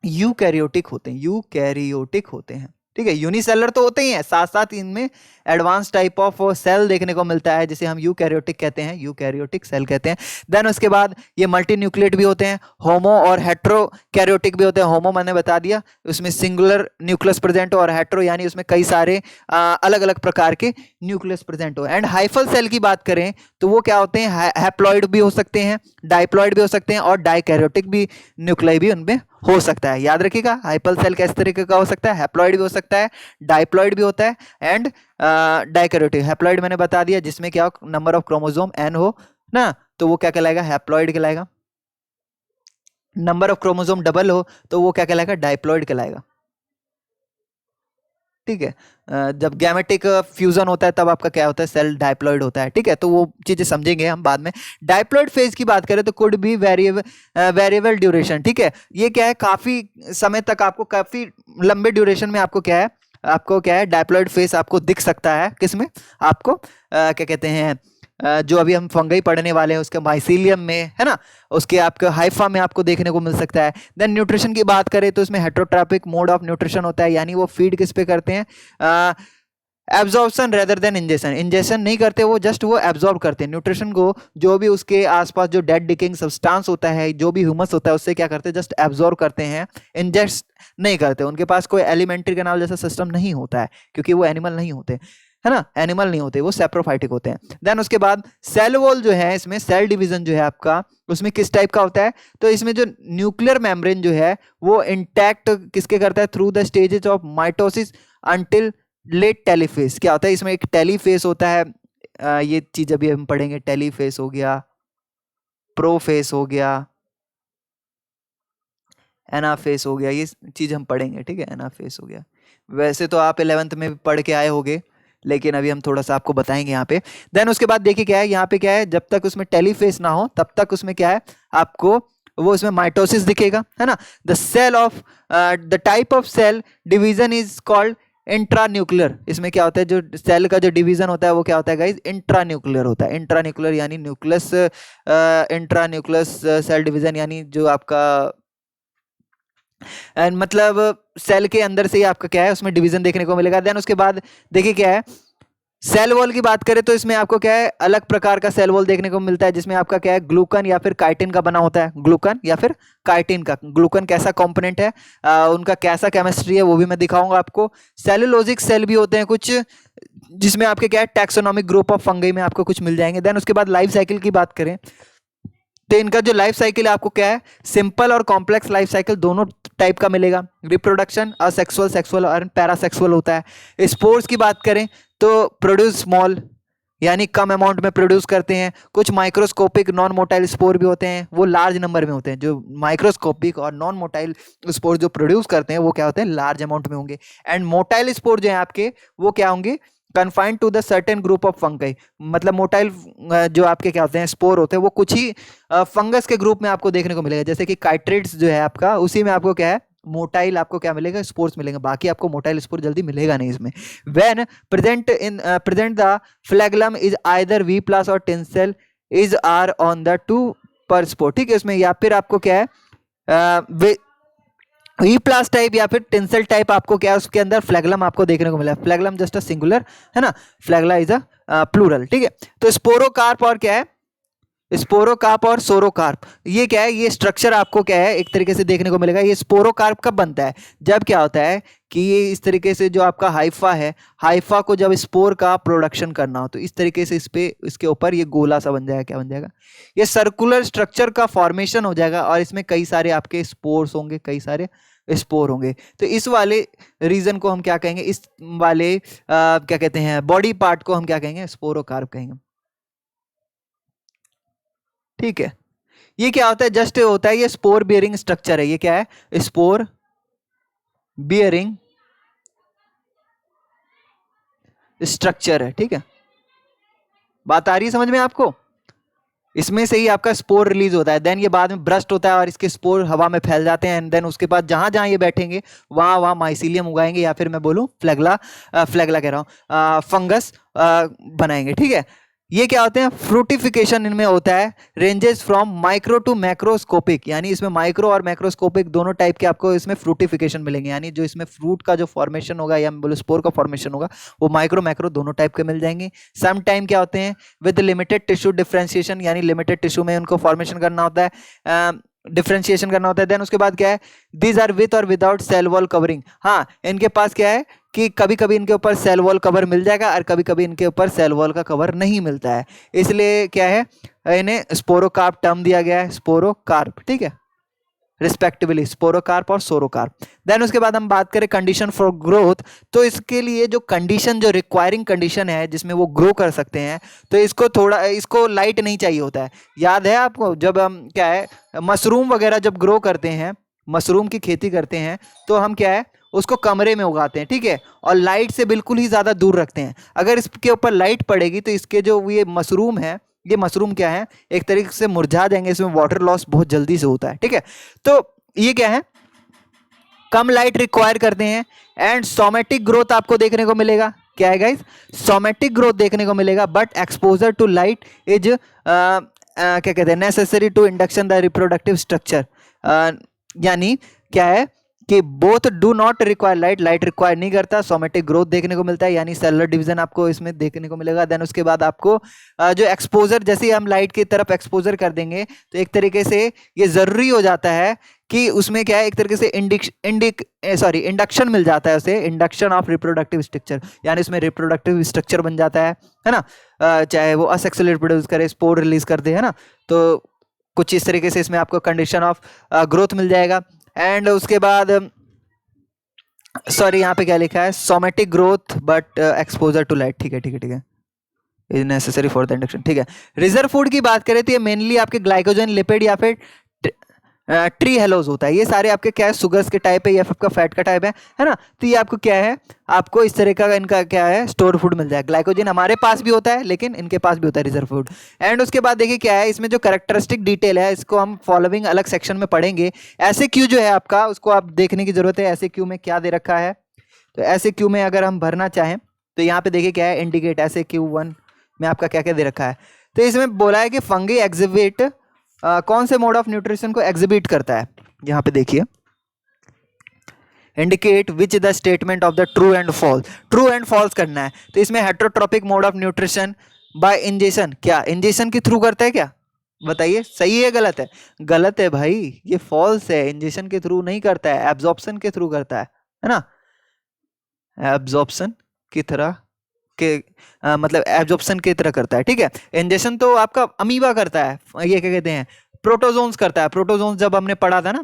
यूकैरियोटिक होते हैं, यूकैरियोटिक होते हैं, ठीक है। यूनिसेलर तो होते ही हैं, साथ साथ इनमें एडवांस टाइप ऑफ सेल देखने को मिलता है जिसे हम यूकैरियोटिक कहते हैं, यूकैरियोटिक सेल कहते हैं। देन उसके बाद ये मल्टी न्यूक्लिएट भी होते हैं, होमो और हेट्रोकैरियोटिक भी होते हैं। होमो मैंने बता दिया, उसमें सिंगुलर न्यूक्लियस प्रेजेंट हो, और हेट्रो यानी उसमें कई सारे अलग अलग प्रकार के न्यूक्लियस प्रेजेंट हो। एंड हाइफल सेल की बात करें तो वो क्या होते हैं, हैप्लॉइड भी हो सकते हैं, डाइप्लॉइड भी हो सकते हैं, और डाइकैरियोटिक भी न्यूक्लियाई भी उनमें हो सकता है। याद रखिएगा, हाइपल सेल किस तरीके का हो सकता है, हैप्लॉइड भी हो सकता है, डाइप्लॉइड भी होता है, एंड डाइकैरियोटिक। हैप्लॉइड मैंने बता दिया जिसमें क्या नंबर ऑफ क्रोमोसोम n हो ना, तो वो क्या कहलाएगा, हैप्लॉइड कहलाएगा। नंबर ऑफ क्रोमोसोम डबल हो तो वो क्या कहलाएगा, डाइप्लॉइड कहलाएगा, ठीक है। जब गैमेटिक फ्यूजन होता है तब आपका क्या होता है, सेल डाइप्लॉइड होता है, ठीक है। तो वो चीजें समझेंगे हम बाद में। डाइप्लॉइड फेज की बात करें तो कुड बी वेरिएबल ड्यूरेशन, ठीक है। ये क्या है, काफी समय तक आपको, काफी लंबे ड्यूरेशन में आपको क्या है डाइप्लॉइड फेज आपको दिख सकता है, किसमें आपको क्या कहते हैं, जो अभी हम फंगई पढ़ने वाले हैं उसके माइसीलियम में, है ना, उसके आपके हाइफा में आपको देखने को मिल सकता है। देन न्यूट्रिशन की बात करें तो इसमें हेट्रोट्रॉपिक मोड ऑफ न्यूट्रिशन होता है, यानी वो फीड किस पे करते हैं, absorption rather than ingestion, ingestion नहीं करते वो, जस्ट वो एब्जॉर्ब करते हैं न्यूट्रिशन को। जो भी उसके आसपास जो डेड डिकेइंग सब्सटेंस होता है, जो भी ह्यूमस होता है, उससे क्या करते हैं, जस्ट एब्जॉर्ब करते हैं, इंजेस्ट नहीं करते। उनके पास कोई एलिमेंट्री कैनाल जैसा सिस्टम नहीं होता है, क्योंकि वो एनिमल नहीं होते, है ना, एनिमल नहीं होते, वो सेप्रोफाइटिक होते हैं। देन उसके बाद सेल वॉल जो है, इसमें सेल डिवीजन जो है आपका, उसमें किस टाइप का होता है, तो इसमें जो न्यूक्लियर मेम्ब्रेन जो है वो इंटैक्ट किसके करता है, through the stages of mitosis until late telophase. क्या होता है इसमें, एक टेलीफेस होता है, ये चीज अभी हम पढ़ेंगे, टेलीफेस हो गया, प्रोफेस हो गया, एनाफेस हो गया, ये चीज हम पढ़ेंगे, ठीक है, एनाफेस हो गया। वैसे तो आप 11th में पढ़ के आए होंगे, लेकिन अभी हम थोड़ा सा आपको बताएंगे यहाँ पे। देन उसके बाद देखिए क्या है, यहाँ पे क्या है, जब तक उसमें टेलीफेस ना हो तब तक उसमें क्या है, आपको वो उसमें माइटोसिस दिखेगा, है ना। The cell of the type of cell division is called intranuclear, इसमें क्या होता है, जो सेल का जो डिवीजन होता है वो क्या होता है गाइज, इंट्रान्यूक्लियर होता है। इंट्रान्यूक्लियर यानी न्यूक्लियस, इंट्रान्यूक्लियस सेल डिवीजन यानी जो आपका एंड मतलब सेल के अंदर से ही आपका क्या है, उसमें डिवीजन देखने को मिलेगा। देन उसके बाद देखिए क्या है, सेल वॉल की बात करें तो इसमें आपको क्या है, अलग प्रकार का सेल वॉल देखने को मिलता है, जिसमें आपका क्या है, ग्लूकन या फिर काइटिन का बना होता है। ग्लूकन या फिर काइटिन का, ग्लूकन कैसा कंपोनेंट है, उनका कैसा केमिस्ट्री है वो भी मैं दिखाऊंगा आपको। सेलुलोजिक सेल भी होते हैं कुछ, जिसमें आपके क्या है, टैक्सोनॉमिक ग्रुप ऑफ फंगी में आपको कुछ मिल जाएंगे। देन उसके बाद लाइफ साइकिल की बात करें तो इनका जो लाइफ साइकिल है आपको क्या है, सिंपल और कॉम्प्लेक्स लाइफ साइकिल दोनों टाइप का मिलेगा। रिप्रोडक्शन असेक्सुअल, सेक्सुअल और पैरासेक्सुअल होता है। स्पोर्स की बात करें तो प्रोड्यूस स्मॉल यानी कम अमाउंट में प्रोड्यूस करते हैं। कुछ माइक्रोस्कोपिक नॉन मोटाइल स्पोर भी होते हैं, वो लार्ज नंबर में होते हैं। जो माइक्रोस्कोपिक और नॉन मोटाइल स्पोर जो प्रोड्यूस करते हैं वो क्या होते हैं, लार्ज अमाउंट में होंगे। एंड मोटाइल स्पोर जो है आपके वो क्या होंगे, confined to the certain group of fungi. मतलब मोटाइल जो आपके क्या होते हैं, स्पोर होते हैं, वो कुछ ही फंगस के ग्रुप में आपको देखने को मिलेगा। जैसे कि काइट्रेट्स जो है आपका, उसी में आपको क्या है, मोटाइल आपको क्या मिलेगा, स्पोर्स मिलेंगे। बाकी आपको मोटाइल स्पोर जल्दी मिलेगा नहीं इसमें। When present the flagellum is either whiplash or tinsel is are on the two per spore. ठीक है, इसमें या फिर आपको क्या है, वी प्लस टाइप या फिर टेंसल टाइप आपको क्या है, उसके अंदर फ्लैगलम आपको देखने को मिला। फ्लैगलम जस्ट अ सिंगुलर है ना, फ्लैगला इज अ प्लूरल। ठीक है, तो स्पोरोकार्प और क्या है, स्पोरोकार्प और सोरोकार्प, ये क्या है, ये स्ट्रक्चर आपको क्या है एक तरीके से देखने को मिलेगा। ये स्पोरोकार्प कब बनता है, जब क्या होता है कि ये इस तरीके से जो आपका हाइफा है, हाइफा को जब स्पोर का प्रोडक्शन करना हो तो इस तरीके से इस पे, इसके ऊपर ये गोला सा बन जाएगा। क्या बन जाएगा, ये सर्कुलर स्ट्रक्चर का फॉर्मेशन हो जाएगा और इसमें कई सारे आपके स्पोर्स होंगे, कई सारे स्पोर होंगे। तो इस वाले रीजन को हम क्या कहेंगे, इस वाले क्या कहते हैं, बॉडी पार्ट को हम क्या कहेंगे, स्पोरोकार्प कहेंगे। ठीक है, ये क्या होता है, जस्ट होता है, ये स्पोर बियरिंग स्ट्रक्चर है। ये क्या है, स्पोर बियरिंग स्ट्रक्चर है। ठीक है, बात आ रही है समझ में आपको। इसमें से ही आपका स्पोर रिलीज होता है, देन ये बाद में ब्रस्ट होता है और इसके स्पोर हवा में फैल जाते हैं। एंड देन उसके बाद जहां जहां ये बैठेंगे वहां वहां माइसीलियम उगाएंगे, या फिर मैं बोलूं फ्लैगला, फ्लैगला कह रहा हूं, फंगस बनाएंगे। ठीक है, ये क्या होते हैं, फ्रूटिफिकेशन इनमें होता है, ranges from micro to macroscopic, यानी इसमें माइक्रो और मैक्रोस्कोपिक दोनों टाइप के आपको इसमें फ्रूटिफिकेशन मिलेंगे। यानी जो इसमें फ्रूट का जो फॉर्मेशन होगा या बोलो स्पोर का फॉर्मेशन होगा वो माइक्रो मैक्रो दोनों टाइप के मिल जाएंगे। सम टाइम क्या होते हैं विद लिमिटेड टिश्यू डिफ्रेंशिएशन, यानी लिमिटेड टिश्यू में उनको फॉर्मेशन करना होता है, डिफ्रेंशिएशन करना होता है। देन उसके बाद क्या है, दीज आर विथ और विदाउट सेल वॉल कवरिंग। हाँ, इनके पास क्या है कि कभी कभी इनके ऊपर सेल वॉल कवर मिल जाएगा और कभी कभी इनके ऊपर सेल वॉल का कवर नहीं मिलता है, इसलिए क्या है, इन्हें स्पोरोकार्प टर्म दिया गया है, स्पोरोकार्प। ठीक है, रिस्पेक्टिवली स्पोरोकार्प और सोरोकार्प। देन उसके बाद हम बात करें कंडीशन फॉर ग्रोथ, तो इसके लिए जो कंडीशन, जो रिक्वायरिंग कंडीशन है जिसमें वो ग्रो कर सकते हैं, तो इसको थोड़ा, इसको लाइट नहीं चाहिए होता है। याद है आपको, जब हम क्या है, मशरूम वगैरह जब ग्रो करते हैं, मशरूम की खेती करते हैं, तो हम क्या है, उसको कमरे में उगाते हैं। ठीक है, और लाइट से बिल्कुल ही ज़्यादा दूर रखते हैं। अगर इसके ऊपर लाइट पड़ेगी तो इसके जो ये मशरूम है, ये मशरूम क्या है, एक तरीके से मुरझा जाएंगे, इसमें वाटर लॉस बहुत जल्दी से होता है। ठीक है, तो ये क्या है, कम लाइट रिक्वायर करते हैं। एंड सोमेटिक ग्रोथ आपको देखने को मिलेगा। क्या है गाइस, सोमेटिक ग्रोथ देखने को मिलेगा, but exposure to light is क्या कहते हैं, necessary to induction the reproductive structure. यानी क्या है कि both do not require light, light require नहीं करता, सोमेटिक ग्रोथ देखने को मिलता है, यानी सेलुलर डिवीजन आपको इसमें देखने को मिलेगा। देन उसके बाद आपको जो एक्सपोजर, जैसे ही हम लाइट की तरफ एक्सपोजर कर देंगे तो एक तरीके से ये जरूरी हो जाता है कि उसमें क्या है, एक तरीके से इंडक्शन मिल जाता है उसे, इंडक्शन ऑफ रिप्रोडक्टिव स्ट्रक्चर, यानी इसमें रिप्रोडक्टिव स्ट्रक्चर बन जाता है ना। चाहे वो असेक्सुअल रिप्रोड्यूस करे, स्पोर रिलीज कर दे, है ना, तो कुछ इस तरीके से इसमें आपको कंडीशन ऑफ ग्रोथ मिल जाएगा। एंड उसके बाद सॉरी, यहाँ पे क्या लिखा है, somatic growth but exposure to light. ठीक है ठीक है ठीक है, is necessary for the induction. ठीक है, रिजर्व फूड की बात करें तो ये मेनली आपके ग्लाइकोजन, लिपिड या फिर ट्री हेलोज होता है। ये सारे आपके क्या है, शुगर्स के टाइप है या फिर आपका फैट का टाइप है ना। तो ये आपको क्या है, आपको इस तरह का इनका क्या है, स्टोर फूड मिल जाएगा। ग्लाइकोजन हमारे पास भी होता है लेकिन इनके पास भी होता है रिजर्व फूड। एंड उसके बाद देखिए क्या है, इसमें जो कैरेक्टरिस्टिक डिटेल है इसको हम फॉलोइंग अलग सेक्शन में पढ़ेंगे। ऐसे क्यू जो है आपका, उसको आप देखने की जरूरत है, ऐसे क्यू में क्या दे रखा है, तो ऐसे क्यू में अगर हम भरना चाहें तो यहाँ पे देखिए क्या है, इंडिकेट ऐसे Q1 में आपका क्या क्या दे रखा है। तो इसमें बोला है कि फंगी एग्जिबिट कौन से मोड ऑफ न्यूट्रिशन को एग्जिबिट करता है, यहाँ पे देखिए indicate which the statement of the true and false, true and false करना है। तो इसमें heterotrophic mode of nutrition by injection, क्या इंजेक्शन के थ्रू करता है क्या, बताइए सही है गलत है, गलत है भाई, ये फॉल्स है, इंजेक्शन के थ्रू नहीं करता है, एब्जॉर्प्शन के थ्रू करता है ना, एब्जॉर्प्शन की तरह के मतलब एब्जॉर्प्शन की तरह करता है, ठीक है। इंजेक्शन तो आपका अमीबा करता है, ये क्या कहते हैं प्रोटोजोन्स करता है, प्रोटोजोन्स जब हमने पढ़ा था ना,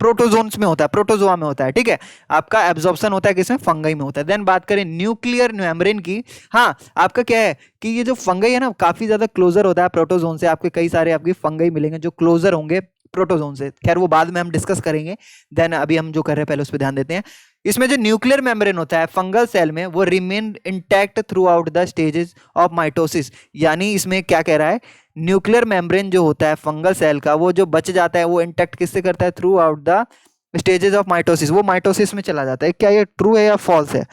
प्रोटोजोन्स में होता है, प्रोटोजोआ में होता है, ठीक है। आपका एब्जॉर्प्शन होता है किसमें, फंगई में होता है। देन बात करें न्यूक्लियर मेम्ब्रेन की, हाँ आपका क्या है कि ये जो फंगई है ना काफी ज्यादा क्लोजर होता है प्रोटोजोन से, आपके कई सारे आपके फंगई मिलेंगे जो क्लोजर होंगे प्रोटोजोन से, खैर वो बाद में हम डिस्कस करेंगे। देन अभी हम जो कर रहे हैं पहले उस पर ध्यान देते हैं। इसमें जो न्यूक्लियर मेम्ब्रेन होता है फंगल सेल में वो remain intact through out the stages of mitosis, यानी इसमें क्या कह रहा है, न्यूक्लियर मेम्ब्रेन जो होता है फंगल सेल का वो जो बच जाता है वो इंटैक्ट किससे करता है, through out the stages of mitosis, वो माइटोसिस में चला जाता है। क्या ये ट्रू है या फॉल्स है,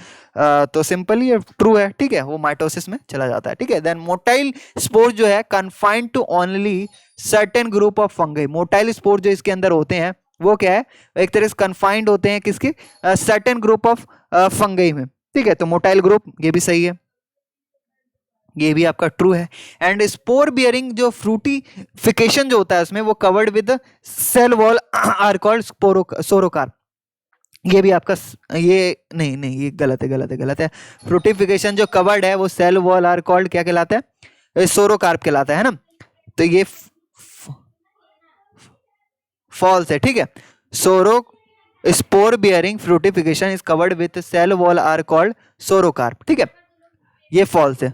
तो सिंपली ये ट्रू है, ठीक है, वो माइटोसिस में चला जाता है, ठीक है। देन मोटाइल स्पोर जो है confined to only certain group of fungi, motile spore जो इसके अंदर होते हैं वो क्या है, एक तरह से कन्फाइंड होते हैं किसके, सर्टेन ग्रुप ऑफ फंगई में, ठीक है। तो मोटाइल ग्रुप ये भी सही है, ये भी आपका ट्रू है। एंड स्पोर बियरिंग जो फ्रूटिफिकेशन जो होता है उसमें वो covered with cell wall are called sorocarp, ये भी आपका ये नहीं ये गलत है, गलत है, गलत है। फ्रूटिफिकेशन जो कवर्ड है वो सेल वॉल आर कॉल्ड क्या कहलाता है, सोरोकार्प कहलाता है ना, तो ये फॉल्स है, ठीक है। Soro spore bearing fructification is covered with cell wall are called sorocarp, ठीक है, ये फॉल्स है।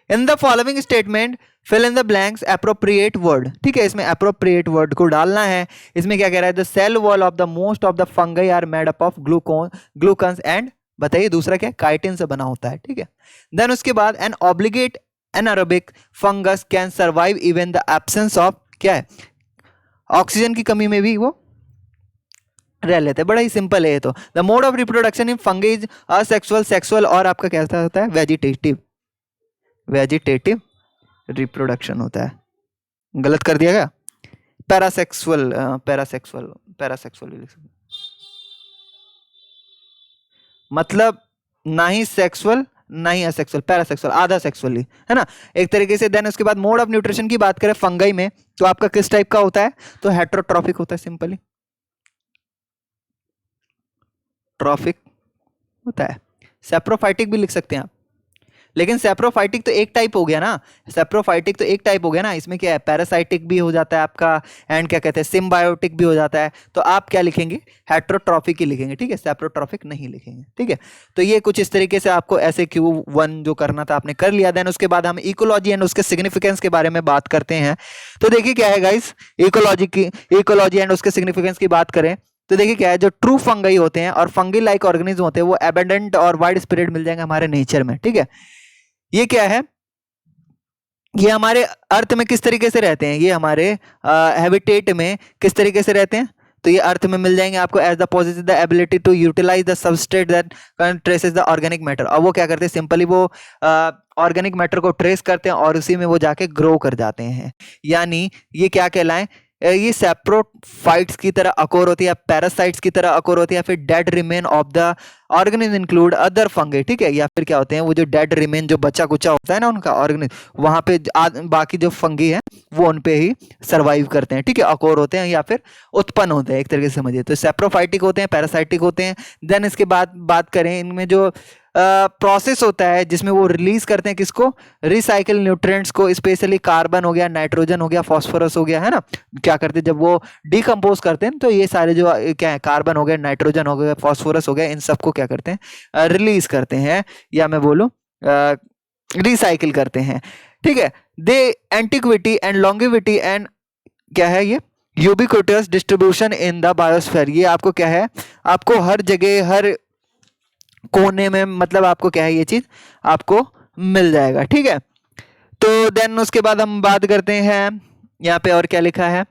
In the following statement fill in the blanks appropriate word, ठीक है, इसमें एप्रोप्रिएट वर्ड को डालना है। इसमें क्या कह रहा है, the cell wall of the most of the fungi are made up of glucans and, बताइए दूसरा क्या, काइटिन से बना होता है, ठीक है। देन उसके बाद an obligate anaerobic fungus can survive even the absence of, क्या है, ऑक्सीजन की कमी में भी वो रह लेते हैं, बड़ा ही सिंपल है ये तो। The mode of reproduction in fungi is asexual, sexual और आपका कैसा होता है, वेजिटेटिव, वेजिटेटिव रिप्रोडक्शन होता है, गलत कर दिया गया, पैरासेक्सुअल, पैरासेक्सुअल, पैरासेक्सुअल मतलब ना ही सेक्सुअल ना ही असेक्सुअल, पैरासेक्सुअल आधा सेक्सुअली, है ना, एक तरीके से। देन उसके बाद मोड ऑफ न्यूट्रिशन की बात करें फंगई में तो आपका किस टाइप का होता है, तो हेट्रोट्रॉफिक होता है, सिंपली ट्रॉफिक होता है। सेप्रोफाइटिक भी लिख सकते हैं आप, लेकिन सेप्रोफाइटिक तो एक टाइप हो गया ना, सेप्रोफाइटिक तो एक टाइप हो गया ना, इसमें क्या है पैरासाइटिक भी हो जाता है आपका, एंड क्या कहते हैं सिम्बायोटिक भी हो जाता है। तो आप क्या लिखेंगे, हेट्रोट्रॉफिक ही लिखेंगे, ठीक है, सेप्रोट्रॉफिक नहीं लिखेंगे, ठीक है। तो ये कुछ इस तरीके से आपको ऐसे Q1 जो करना था आपने कर लिया। देन उसके बाद हम इकोलॉजी एंड उसके सिग्निफिकेंस के बारे में बात करते हैं। तो देखिए क्या है गाइस, इकोलॉजी एंड उसके सिग्निफिकेंस की बात करें तो देखिए क्या है, जो ट्रू फंगई होते हैं और फंगी लाइक ऑर्गेनिज्म होते हैं वो एबंडेंट और वाइड स्प्रेड मिल जाएंगे हमारे नेचर में, ठीक है। ये क्या है, ये हमारे अर्थ में किस तरीके से रहते हैं, ये हमारे हैबिटेट में किस तरीके से रहते हैं, तो ये अर्थ में मिल जाएंगे आपको as the positive the ability to utilise the substrate that traces the organic matter. और वो क्या करते हैं, सिंपली वो ऑर्गेनिक मैटर को ट्रेस करते हैं और उसी में वो जाके ग्रो कर जाते हैं। यानी ये क्या कहलाएं, ये सेप्रोफाइट्स की तरह अकोर होती है, पैरासाइट्स की तरह अकोर होती है, फिर dead remain of the organism include other fungi, ठीक है। या फिर क्या होते हैं, वो जो डेड रिमेन जो बचा कुचा होता है ना उनका ऑर्गेनिज्म, वहां पे बाकी जो फंगी है वो उन पे ही सर्वाइव करते हैं, ठीक है, अकोर होते हैं या फिर उत्पन्न होते हैं, एक तरीके से समझिए। तो सेप्रोफाइटिक होते हैं, पैरासाइटिक होते हैं। देन इसके बाद बात करें इनमें जो प्रोसेस होता है जिसमें वो रिलीज करते हैं किसको, रिसाइकल न्यूट्रिएंट्स को, स्पेशली कार्बन हो गया, नाइट्रोजन हो गया, फास्फोरस हो गया, है ना। क्या करते हैं जब वो डिकम्पोज करते हैं तो ये सारे जो क्या है, कार्बन हो गया, नाइट्रोजन हो गया, फास्फोरस हो गया, इन सबको क्या करते हैं, रिलीज करते हैं, या मैं बोलूँ रिसाइकिल करते हैं, ठीक है। दे एंटिक्विटी एंड लॉन्गिविटी एंड क्या है ये, ubiquitous distribution in the biosphere, ये आपको क्या है, आपको हर जगह हर कोने में, मतलब आपको क्या है, ये चीज आपको मिल जाएगा, ठीक है। तो देन उसके बाद हम बात करते हैं यहाँ पे और क्या लिखा है,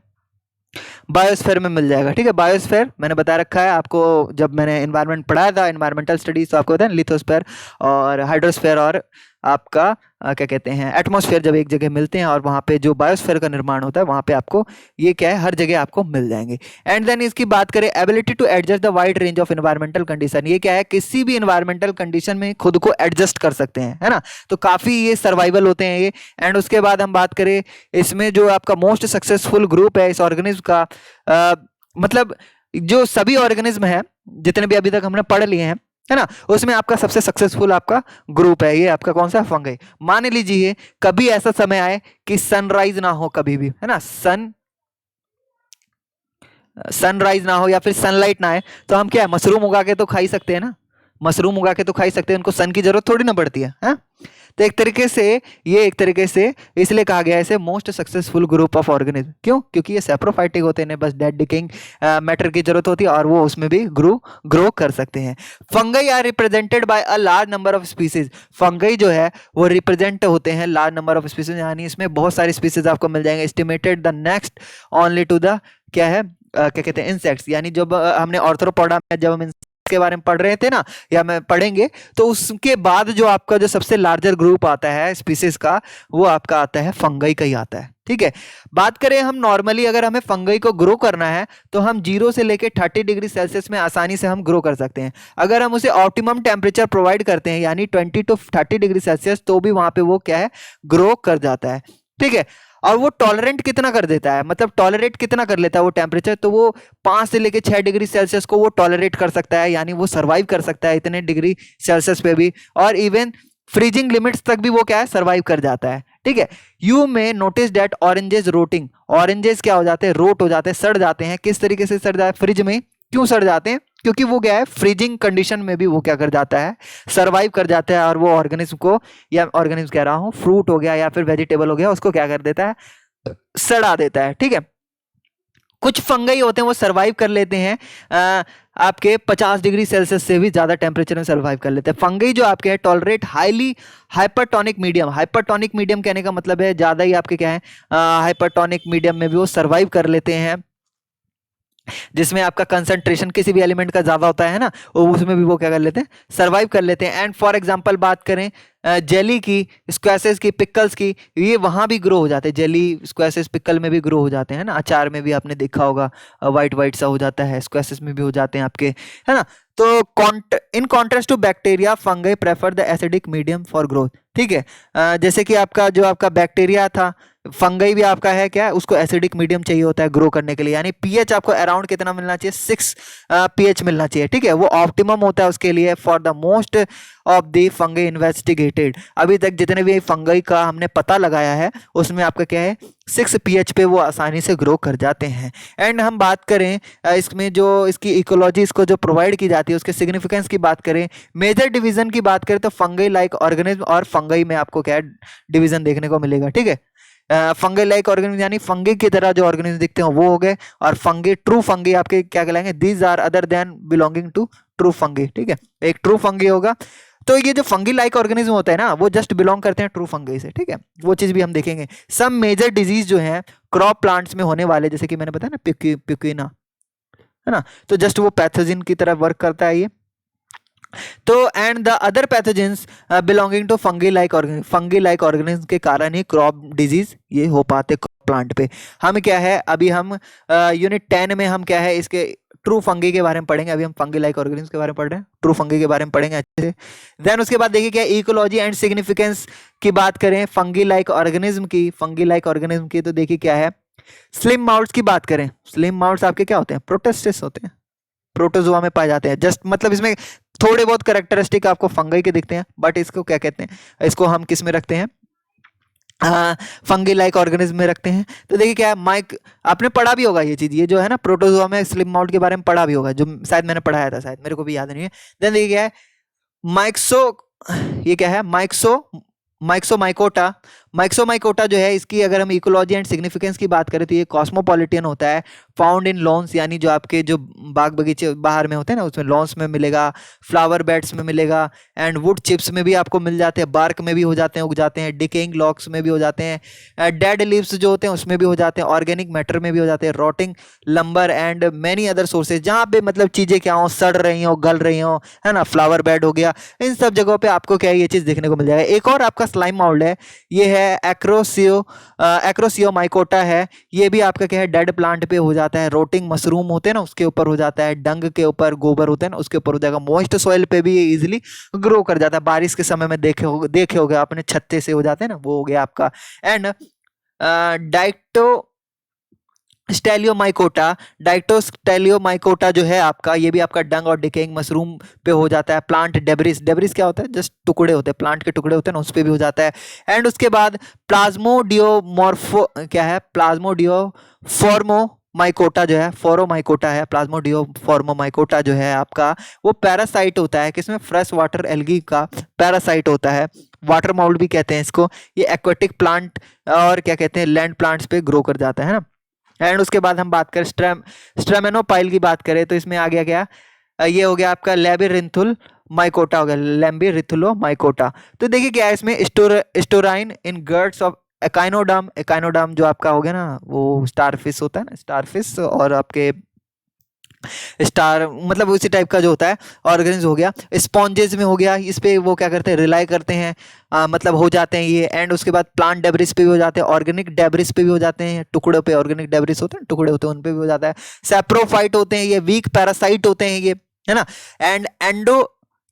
बायोस्फीयर में मिल जाएगा। ठीक है, बायोस्फीयर मैंने बता रखा है आपको, जब मैंने एनवायरनमेंट पढ़ाया था, एनवायरमेंटल स्टडीज, तो आपको पता है लिथोस्फीयर और हाइड्रोस्फीयर और आपका क्या कहते हैं एटमॉस्फेयर जब एक जगह मिलते हैं और वहाँ पे जो बायोस्फीयर का निर्माण होता है, वहाँ पे आपको ये क्या है, हर जगह आपको मिल जाएंगे। एंड देन इसकी बात करें, ability to adjust the wide range of environmental condition, ये क्या है, किसी भी एनवायरमेंटल कंडीशन में खुद को एडजस्ट कर सकते हैं, है ना, तो काफ़ी ये सर्वाइवल होते हैं ये। एंड उसके बाद हम बात करें इसमें जो आपका मोस्ट सक्सेसफुल ग्रुप है इस ऑर्गेनिज्म का, मतलब जो सभी ऑर्गेनिज्म है जितने भी अभी तक हमने पढ़ लिए हैं, है ना, उसमें आपका सबसे सक्सेसफुल आपका ग्रुप है ये आपका कौन सा, फंगई। मान लीजिए कभी ऐसा समय आए कि सनराइज ना हो कभी भी, है ना, सनराइज ना हो या फिर सनलाइट ना आए, तो हम क्या है, मशरूम उगा के तो खा ही सकते हैं ना, मशरूम उगा के तो खा ही सकते हैं, उनको सन की जरूरत थोड़ी ना पड़ती है? तो एक तरीके से ये एक तरीके से इसलिए कहा गया है इसे most successful group of organism. क्यों? क्योंकि ये सैप्रोफाइटिक होते हैं, बस डेड डिकेइंग मैटर की जरूरत होती है और वो उसमें भी ग्रो कर सकते हैं। Fungi are represented by a large number of species, फंगई जो है वो रिप्रेजेंट होते हैं लार्ज नंबर ऑफ स्पीसीज, यानी इसमें बहुत सारी स्पीसीज आपको मिल जाएंगे। Estimated the next only to the क्या है क्या कहते हैं इंसेक्ट्स, यानी जब हमने ऑर्थ्रोपोडा में जब हम के बारे में पढ़ रहे थे ना, या मैं पढ़ेंगे, तो उसके बाद जो आपका जो सबसे लार्जर ग्रुप आता है स्पीसीज का, वो आपका आता है फंगई का ही आता है। ठीक है, बात करें हम नॉर्मली अगर हमें फंगई को ग्रो करना है तो हम 0 से लेके 30 डिग्री सेल्सियस में आसानी से हम ग्रो कर सकते हैं। अगर हम उसे ऑप्टिमम टेम्परेचर प्रोवाइड करते हैं यानी 20 to 30 डिग्री सेल्सियस, तो भी वहां पे वो क्या है, ग्रो कर जाता है। ठीक है, और वो टॉलरेंट कितना कर देता है, मतलब टॉलरेट कितना कर लेता है वो टेम्परेचर, तो वो 5 से लेके 6 डिग्री सेल्सियस को वो टॉलरेट कर सकता है, यानी वो सर्वाइव कर सकता है इतने डिग्री सेल्सियस पे भी, और इवन फ्रीजिंग लिमिट्स तक भी वो क्या है, सर्वाइव कर जाता है। ठीक है, यू में नोटिस डेट ऑरेंजेस रोटिंग, ऑरेंजेस क्या हो जाते हैं, रोट हो जाते हैं, सड़ जाते हैं। किस तरीके से सड़ जाते हैं, फ्रिज में क्यों सड़ जाते हैं, क्योंकि वो क्या है, फ्रीजिंग कंडीशन में भी वो क्या कर जाता है, सर्वाइव कर जाता है, और वो ऑर्गेनिज्म को, या ऑर्गेनिज्म कह रहा हूँ, फ्रूट हो गया या फिर वेजिटेबल हो गया, उसको क्या कर देता है, सड़ा देता है। ठीक है, कुछ फंगई होते हैं वो सरवाइव कर लेते हैं आपके 50 डिग्री सेल्सियस से भी ज्यादा टेम्परेचर में सरवाइव कर लेते हैं। फंगई जो आपके हैं tolerate highly hypertonic medium, hypertonic medium कहने का मतलब है ज्यादा ही आपके क्या है, हाइपरटोनिक मीडियम में भी वो सरवाइव कर लेते हैं, जिसमें आपका कंसंट्रेशन किसी भी एलिमेंट का ज्यादा होता है ना, उसमें भी वो क्या कर लेते हैं, सरवाइव कर लेते हैं। एंड फॉर एग्जांपल बात करें जेली की, स्क्वैसेस की, पिकल्स की, ये वहां भी ग्रो हो जाते हैं, जेली स्क्वैसेस पिकल में भी ग्रो हो जाते हैं ना, अचार में भी आपने देखा होगा वाइट वाइट सा हो जाता है, स्क्वैसेस में भी हो जाते हैं आपके, है ना। तो in contrast to bacteria fungi prefer the acidic medium for growth. ठीक है, जैसे कि आपका जो आपका बैक्टीरिया था, फंगई भी आपका है क्या, उसको एसिडिक मीडियम चाहिए होता है ग्रो करने के लिए, यानी पीएच आपको अराउंड कितना मिलना चाहिए, 6 पीएच मिलना चाहिए। ठीक है, वो ऑप्टिमम होता है उसके लिए for the most of the fungi investigated. अभी तक जितने भी फंगई का हमने पता लगाया है उसमें आपका क्या है, 6 पीएच पे वो आसानी से ग्रो कर जाते हैं। एंड हम बात करें इसमें जो इसकी इकोलॉजी इसको जो प्रोवाइड की जाती है उसके सिग्निफिकेंस की बात करें, मेजर डिवीजन की बात करें, तो फंगई लाइक ऑर्गेनिज्म और फंगई में आपको क्या डिवीजन देखने को मिलेगा। ठीक है, फंगई लाइक ऑर्गेनिज्म यानी फंगी की तरह जो ऑर्गेनिज्म दिखते हैं वो हो गए, और फंगी ट्रू फंगी आपके क्या कहलाएंगे, these are other than belonging to true fungi. ठीक है, एक ट्रू फंगी होगा, तो ये जो फंगी लाइक ऑर्गेनिज्म होता है ना, वो जस्ट बिलोंग करते हैं ट्रू फंगी से। ठीक है, वो चीज भी हम देखेंगे। सम मेजर डिजीज जो है क्रॉप प्लांट्स में होने वाले, जैसे कि मैंने बताया ना पिक्विना, है ना, तो जस्ट वो पैथोजन की तरह वर्क करता है ये। तो and the other pathogens belonging to fungi like organism के कारण ही क्रॉप डिजीज ये हो पाते प्लांट पे। हम क्या है, अभी हम यूनिट 10 में हम क्या है इसके ट्रू फंगी के बारे में पढ़ेंगे। अभी हम फंगी लाइक ऑर्गेनिज्म के बारे में पढ़ रहे हैं, ट्रू फंगी के बारे में पढ़ेंगे अच्छे से। देन उसके बाद देखिए क्या इकोलॉजी एंड सिग्निफिकेंस की बात करें फंगी लाइक ऑर्गेनिज्म की, तो देखिए क्या है, स्लिम माउल्ट्स की बात करें, स्लिम माउल्ट्स आपके क्या होते हैं, प्रोटिस्टिस होते हैं, प्रोटोजोआ में पाए जाते हैं। जस्ट मतलब इसमें थोड़े बहुत कैरेक्टरिस्टिक आपको फंगई के दिखते हैं, बट इसको क्या कहते हैं, इसको हम किस में रखते हैं, फंगी लाइक ऑर्गेनिज्म में रखते हैं। तो देखिए क्या है, माइक आपने पढ़ा भी होगा ये चीज, ये जो है ना प्रोटोजोआ में स्लिम माउल्ट के बारे में पढ़ा भी होगा, जो शायद मैंने पढ़ाया था, शायद मेरे को भी याद नहीं है। देन देखिए क्या है, माइक्सो, ये क्या है, माइक्सोमाइकोटा माइक्सोमाइकोटा जो है, इसकी अगर हम इकोलॉजी एंड सिग्निफिकेंस की बात करें तो ये कॉस्मोपॉलिटन होता है, फाउंड इन लॉन्स, यानी जो आपके जो बाग बगीचे बाहर में होते हैं ना, उसमें लॉन्स में मिलेगा, फ्लावर बेड्स में मिलेगा, एंड वुड चिप्स में भी आपको मिल जाते हैं, बार्क में भी हो जाते हैं, उग जाते हैं, डिकेइंग लॉक्स में भी हो जाते हैं, डेड लीव्स जो होते हैं उसमें भी हो जाते हैं, ऑर्गेनिक मैटर में भी हो जाते हैं, rotting lumbar and many other sources, जहाँ पे मतलब चीज़ें क्या हो, सड़ रही हो, गल रही हो, है ना, फ्लावर बेड हो गया, इन सब जगहों पे आपको क्या है, ये चीज़ देखने को मिल जाएगा। एक और आपका स्लाइम माउल्ड है, ये है एक्रोसियो माइकोटा है, ये भी आपका क्या है, डेड प्लांट पे हो जाता है, रोटिंग मशरूम होते हैं ना उसके ऊपर हो जाता है, डंग के ऊपर, गोबर होते हैं ना उसके ऊपर हो जाएगा, मॉइस्ट सॉइल पे भी ये इजिली ग्रो कर जाता है, बारिश के समय में देखे होगे आपने, छत्ते से हो जाते हैं ना, वो हो गया आपका। एंड डाइक्टो डाइक्टोस्टेलियोमाइकोटा जो है आपका, ये भी आपका डंग और डिकेइंग मशरूम पे हो जाता है, प्लांट डेब्रिस, डेब्रिस क्या होता है, जस्ट टुकड़े होते हैं, प्लांट के टुकड़े होते हैं ना, उस पे भी हो जाता है। एंड उसके बाद प्लाज्मोडियोमॉर्फो क्या है, प्लाज्मोडियोफॉर्मोमाइकोटा जो है, फोरोमाइकोटा है, प्लाज्मोडियोफॉर्मोमाइकोटा जो है आपका, वो पैरासाइट होता है, किसमें, फ्रेश वाटर एल्गी का पैरासाइट होता है, वाटर माउल्ड भी कहते हैं इसको, ये एक्वेटिक प्लांट और क्या कहते हैं, लैंड प्लांट्स पे ग्रो कर जाता है ना। एंड उसके बाद हम बात करें स्ट्रेमेनोपाइल की बात करें तो इसमें आ गया क्या, ये हो गया आपका लेबिरिंथुल माइकोटा हो गया, लेम्बिरिथुलो माइकोटा। तो देखिए क्या है इसमें, स्टोराइन इन गर्ड्स ऑफ एकाइनोडर्म, एकाइनोडर्म जो आपका हो गया ना, वो स्टारफिश होता है ना, स्टारफिश और आपके स्टार मतलब उसी टाइप का जो होता है, ऑर्गेनिज हो गया, स्पॉन्जेस में हो गया, इस पे वो क्या करते हैं, रिलाई करते हैं, मतलब हो जाते हैं ये। एंड उसके बाद प्लांट डेब्रिस पे भी हो जाते हैं, ऑर्गेनिक डेब्रिस पे भी हो जाते हैं, टुकड़ों पे ऑर्गेनिक डेब्रिस होते हैं, टुकड़े होते हैं उन पे भी हो जाता है, सैप्रोफाइट होते हैं ये, वीक पैरासाइट होते हैं ये, है ना। एंड एंडो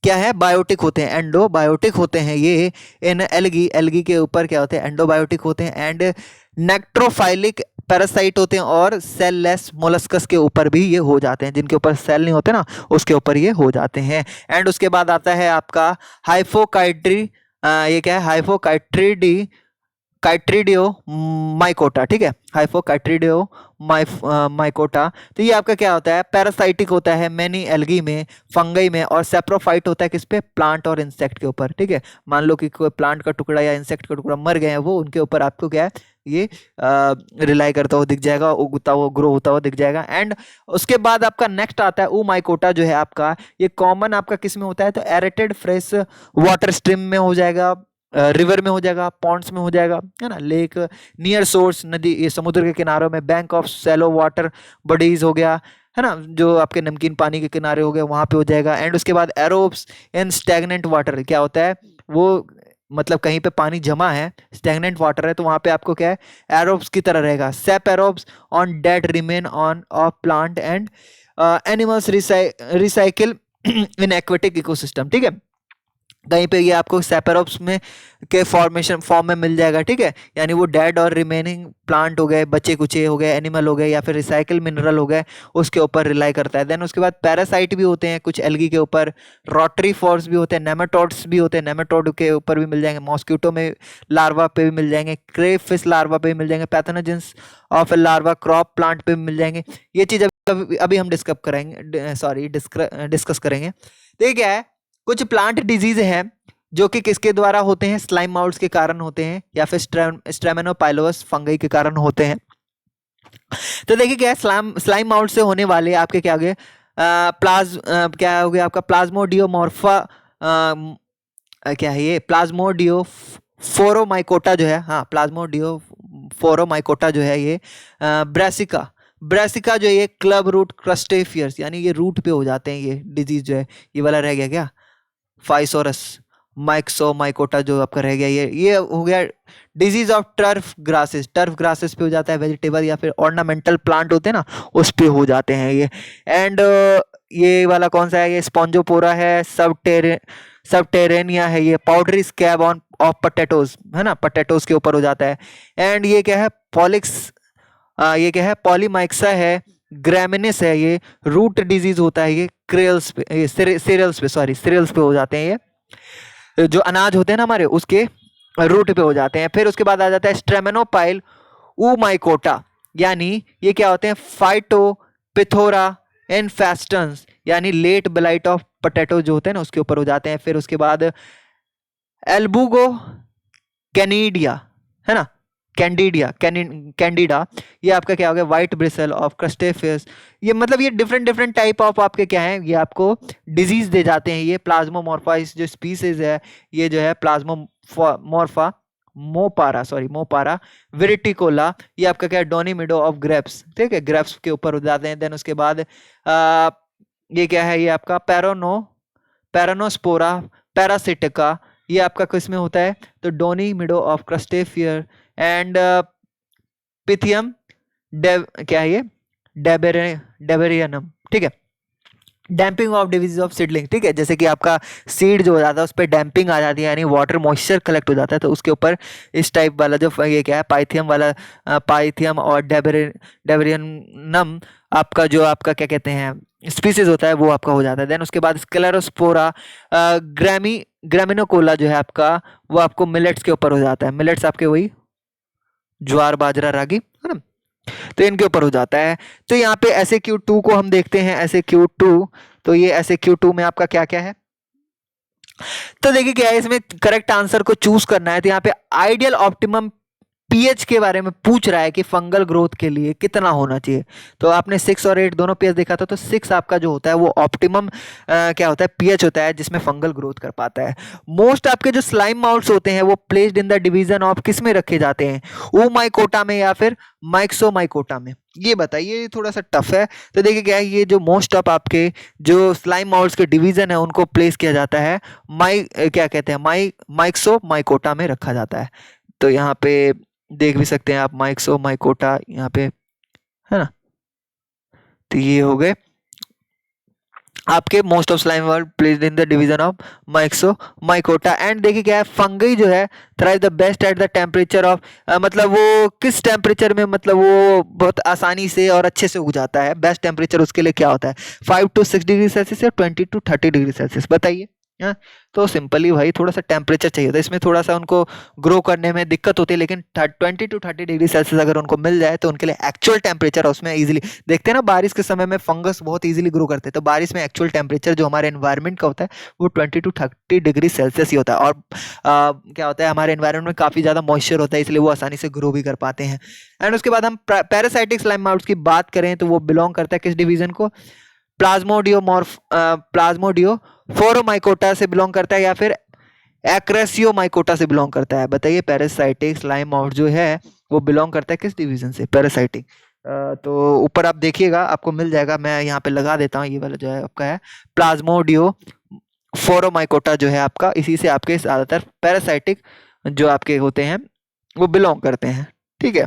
क्या है, बायोटिक होते हैं, एंडोबायोटिक होते हैं ये, इन एल्गी, एल्गी के ऊपर क्या होते हैं, एंडोबायोटिक होते हैं। एंड नेक्ट्रोफाइलिक पैरासाइट होते हैं, और सेल लेस मोलस्कस के ऊपर भी ये हो जाते हैं, जिनके ऊपर सेल नहीं होते ना उसके ऊपर ये हो जाते हैं। एंड उसके बाद आता है आपका हाइफोकाइट्री, ये क्या है, हाइफोकाइट्रीडी काइट्रीडियो माइकोटा, ठीक है, हाइफोकाइट्रीडियो माइकोटा। तो ये आपका क्या होता है, पैरासाइटिक होता है मैनी एल्गी में, फंगई में, और सेप्रोफाइट होता है किस पे, प्लांट और इंसेक्ट के ऊपर, ठीक है। मान लो कि कोई प्लांट का टुकड़ा या इंसेक्ट का टुकड़ा मर गए हैं, वो उनके ऊपर आपको क्या है, ये रिलाई करता हुआ दिख जाएगा, उगता हुआ, ग्रो होता हुआ दिख जाएगा। एंड उसके बाद आपका नेक्स्ट आता है माइकोटा जो है आपका, ये कॉमन आपका किस में होता है, तो एरेटेड फ्रेश वाटर स्ट्रीम में हो जाएगा, रिवर में हो जाएगा, पॉन्ड्स में हो जाएगा, है ना, लेक, नियर सोर्स, नदी, ये समुद्र के किनारों में, bank of shallow water bodies हो गया, है ना, जो आपके नमकीन पानी के किनारे हो गए वहां पे हो जाएगा। एंड उसके बाद एरोब्स इन स्टैग्नेंट वाटर, क्या होता है वो, मतलब कहीं पे पानी जमा है, स्टैग्नेंट वाटर है, तो वहां पे आपको क्या है, एरोब्स की तरह रहेगा, saprobes on dead remain on of plant and animals recycle in aquatic ecosystem, ठीक है। कहीं पे ये आपको सेपेरोप्स में के फॉर्म में मिल जाएगा, ठीक है, यानी वो डेड और रिमेनिंग प्लांट हो गए, बचे कुचे हो गए, एनिमल हो गए, या फिर रिसाइकिल मिनरल हो गए, उसके ऊपर रिलाई करता है। देन उसके बाद पैरासाइट भी होते हैं कुछ एल्गी के ऊपर, रोटरी फॉर्स भी होते हैं, नेमाटोड्स भी होते हैं, नेमाटोड के ऊपर भी मिल जाएंगे, मॉस्किटो में लार्वा पे भी मिल जाएंगे, क्रेव फिश लार्वा पे भी मिल जाएंगे, pathogens of larva crop plant पे भी मिल जाएंगे। ये चीज़ अभी हम डिस्कस करेंगे। देखिए क्या है, कुछ प्लांट डिजीज हैं जो कि किसके द्वारा होते हैं, स्लाइम माउल्ड्स के कारण होते हैं, या फिर स्ट्रेमेनोपाइलोस फंगई के कारण होते हैं। तो देखिए क्या है, स्लाइम माउल्ड से होने वाले आपके क्या हो गए, क्या हो गया आपका, प्लाज्मोडियोमॉर्फा, क्या है ये, प्लाज्मोडियो फोरोमाइकोटा जो है, हाँ, प्लाज्मोडियो फोरोमाइकोटा जो है ये, ब्रेसिका जो ये क्लब रूट क्रस्टेफियर्स, यानी ये रूट पे हो जाते हैं, ये डिजीज जो है, ये वाला रह गया क्या, फाइसोरस माइक्सोमाइकोटा जो आपका रह गया, ये हो गया डिजीज ऑफ टर्फ ग्रासेस पे हो जाता है, वेजिटेबल या फिर ऑर्नामेंटल प्लांट होते हैं ना उस पे हो जाते हैं ये। एंड ये वाला कौन सा है, ये स्पॉन्जोपोरा है, सबटेरेनिया है, ये powdery scab on off potatoes, है ना, पोटैटोज के ऊपर हो जाता है। एंड ये क्या है, ये क्या है, पॉलीमाइक्सा है, ग्रामिनिस है, ये रूट डिजीज होता है, ये क्रेल्स पे, ये सीरियल्स पे हो जाते हैं, ये जो अनाज होते हैं ना हमारे उसके रूट पे हो जाते हैं। फिर उसके बाद आ जाता है स्ट्रेमेनोपाइल ऊमाइकोटा, यानी ये क्या होते हैं, फाइटोपिथोरा इनफेस्टेंस, यानी लेट ब्लाइट ऑफ पोटैटो जो होते हैं ना उसके ऊपर हो जाते हैं। फिर उसके बाद एल्बुगो कैनिडिया, है ना, कैंडिडा, ये आपका क्या हो गया, व्हाइट ब्रिसल ऑफ क्रस्टेफियस। ये मतलब ये डिफरेंट डिफरेंट टाइप ऑफ आपके क्या है, ये आपको डिजीज दे जाते हैं। ये प्लाज्मोमॉर्फा इस जो स्पीसीज है, ये जो है प्लाज्मोमॉर्फा मोपारा विरिटिकोला, ये आपका क्या है, डोनीमिडो ऑफ ग्रेप्स, ठीक है, ग्रेप्स के ऊपर हो जाते हैं। देन उसके बाद ये क्या है, ये आपका पैरानोस्पोरा पैरासिटिका, ये आपका किस में होता है, तो डोनीमिडो ऑफ क्रस्टेफियर एंड पिथियम क्या है ये, डेबेरियनम, ठीक है। Damping off disease of seedling, ठीक है, जैसे कि आपका सीड जो हो जाता है उस पर डैम्पिंग आ जाती है, यानी वाटर मॉइस्चर कलेक्ट हो जाता है, तो उसके ऊपर इस टाइप वाला जो ये क्या है, पाइथियम और डेबेरियनम आपका जो आपका क्या कहते हैं स्पीसीज होता है वो आपका हो जाता है। देन उसके बाद स्क्लेरोस्पोरा ग्रामिनोकोला जो है आपका, वो आपको मिलेट्स के ऊपर हो जाता है। मिलेट्स आपके वही ज्वार बाजरा रागी, है ना, तो इनके ऊपर हो जाता है। तो यहाँ पे SAQ2 को हम देखते हैं, SAQ2, तो ये SAQ2 में आपका क्या क्या है, तो देखिए क्या है, इसमें करेक्ट आंसर को चूज करना है। तो यहाँ पे आइडियल ऑप्टिमम पीएच के बारे में पूछ रहा है कि फंगल ग्रोथ के लिए कितना होना चाहिए। तो आपने 6 और 8 दोनों पीएच देखा था, तो 6 आपका जो होता है वो ऑप्टिमम क्या होता है, पीएच होता है जिसमें फंगल ग्रोथ कर पाता है। मोस्ट आपके जो स्लाइम माउल्ट्स होते हैं वो placed in the division of किस में रखे जाते हैं, ओमाइकोटा में या फिर माइक्सोमाइकोटा में, ये बताइए, ये थोड़ा सा टफ है। तो देखिए क्या है, ये जो मोस्ट ऑफ आपके जो स्लाइम माउल्ट्स के डिवीजन है उनको प्लेस किया जाता है क्या कहते हैं, माइक्सोमाइकोटा में रखा जाता है। तो यहाँ पे देख भी सकते हैं आप माइक्सोमाइकोटा यहाँ पे, है ना, तो ये हो गए आपके most of slime world placed in the division of myxomycota. And देखिए क्या है, फंगई जो है thrive the best at the temperature of, मतलब वो किस टेम्परेचर में, मतलब वो बहुत आसानी से और अच्छे से उग जाता है। बेस्ट टेम्परेचर उसके लिए क्या होता है, 5 to 6 डिग्री सेल्सियस या 20 to 30 डिग्री सेल्सियस, बताइए। हाँ, तो सिंपली भाई थोड़ा सा टेम्परेचर चाहिए होता है, इसमें थोड़ा सा उनको ग्रो करने में दिक्कत होती है, लेकिन 20 to 30 डिग्री सेल्सियस अगर उनको मिल जाए तो उनके लिए एक्चुअल टेम्परेचर उसमें इजीली, देखते हैं ना बारिश के समय में फंगस बहुत इजीली ग्रो करते हैं, तो बारिश में एक्चुअल टेम्परेचर जो हमारे एनवायरनमेंट का होता है वो 20 to 30 डिग्री सेल्सियस ही होता है। और क्या होता है, हमारे एनवायरनमेंट में काफ़ी ज़्यादा मॉइस्चर होता है, इसलिए वो आसानी से ग्रो भी कर पाते हैं। एंड उसके बाद हम पैरासाइटिक स्लाइम माउल्ट्स की बात करें तो वो बिलोंग करता है किस डिवीजन को, प्लाज्मोडियोफोरोमाइकोटा से बिलोंग करता है या फिर एक्रेसियोमाइकोटा से बिलोंग करता है, बताइए। पैरासाइटिक स्लाइम माउल्ट जो है वो बिलोंग करता है किस डिवीजन से, पैरासाइटिक। तो ऊपर आप देखिएगा आपको मिल जाएगा, मैं यहाँ पे लगा देता हूँ, ये वाला जो है आपका है प्लाज्मोडियोफोरोमाइकोटा जो है आपका, इसी से आपके ज़्यादातर पैरासाइटिक जो आपके होते हैं वो बिलोंग करते हैं, ठीक है।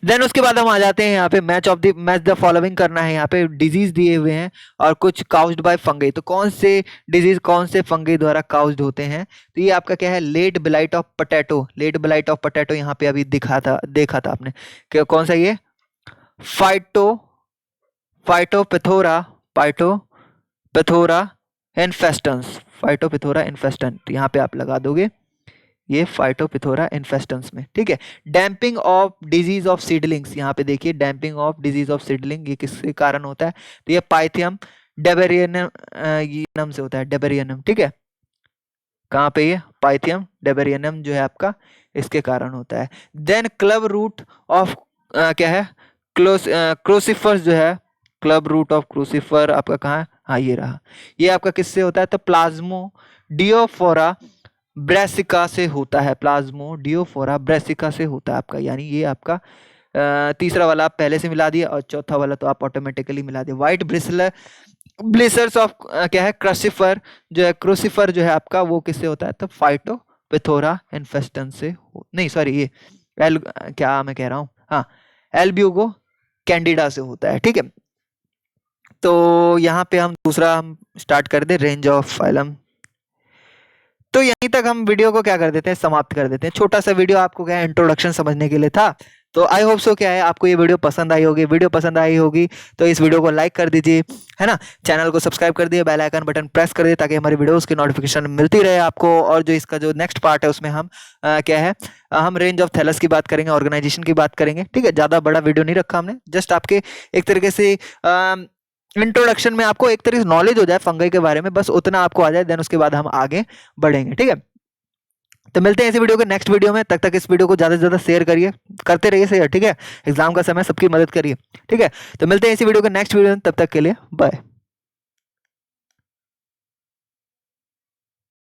देन उसके बाद हम आ जाते हैं यहाँ पे मैच द फॉलोइंग करना है। यहाँ पे डिजीज दिए हुए हैं और कुछ काउज्ड बाय फंगई, तो कौन से डिजीज कौन से फंगई द्वारा काउज्ड होते हैं, तो ये आपका क्या है, लेट ब्लाइट ऑफ पोटैटो यहाँ पे अभी देखा था आपने, क्या कौन सा ये, फाइटोपिथोरा इन्फेस्टेंस, तो यहाँ पे आप लगा दोगे ये फाइटोपिथोरा इन्फेस्टेंस में, ठीक है। Damping off disease of seedlings, यहाँ पे देखिए damping off disease of seedling, ये किसके कारण होता है, तो ये पाइथियम डेबेरियनम से होता है, डेबेरियनम, ठीक है। कहाँ पे, ये पाइथियम डेबेरियनम जो है आपका इसके कारण होता है। देन क्लब रूट ऑफ क्या है, क्रोसिफर जो है, क्लब रूट ऑफ क्रोसिफर आपका कहाँ है, हाँ ये रहा, ये आपका किससे होता है, तो प्लाज्मोडियोफोरा ब्रेसिका से होता है, प्लाज्मोडियोफोरा ब्रेसिका से होता है आपका, यानी ये आपका तीसरा वाला आप पहले से मिला दिए और चौथा वाला तो आप ऑटोमेटिकली मिला दिए। व्हाइट ब्लिसर्स ऑफ क्या है, क्रोसिफर जो है आपका वो किससे होता है, तो फाइटोपिथोरा इन्फेस्टेंस से नहीं सॉरी ये क्या मैं कह रहा हूँ, हाँ एल्ब्यूगो कैंडिडा से होता है, ठीक है। तो यहाँ पे हम दूसरा हम स्टार्ट कर दे, रेंज ऑफ फाइलम। तो यहीं तक हम वीडियो को क्या कर देते हैं, समाप्त कर देते हैं। छोटा सा वीडियो आपको क्या है, इंट्रोडक्शन समझने के लिए था। तो आई होप सो क्या है आपको ये वीडियो पसंद आई होगी, तो इस वीडियो को लाइक कर दीजिए, है ना, चैनल को सब्सक्राइब कर दिए, बेल आइकन बटन प्रेस कर दिए ताकि हमारी वीडियोस की नोटिफिकेशन मिलती रहे आपको। और जो इसका जो नेक्स्ट पार्ट है उसमें हम क्या है, हम रेंज ऑफ थैलस की बात करेंगे, ऑर्गेनाइजेशन की बात करेंगे, ठीक है। ज़्यादा बड़ा वीडियो नहीं रखा हमने, जस्ट आपके एक तरीके से इंट्रोडक्शन में आपको एक तरीके से नॉलेज हो जाए फंगई के बारे में, बस उतना आपको आ जाए, देन उसके बाद हम आगे बढ़ेंगे, ठीक है। तो मिलते हैं इसी वीडियो के नेक्स्ट वीडियो में, तब तक इस वीडियो को ज़्यादा से ज़्यादा शेयर करिए, करते रहिए शेयर, ठीक है। एग्जाम का समय, सबकी मदद करिए, ठीक है। तो मिलते हैं इसी वीडियो के नेक्स्ट वीडियो में, तब तक के लिए बाय।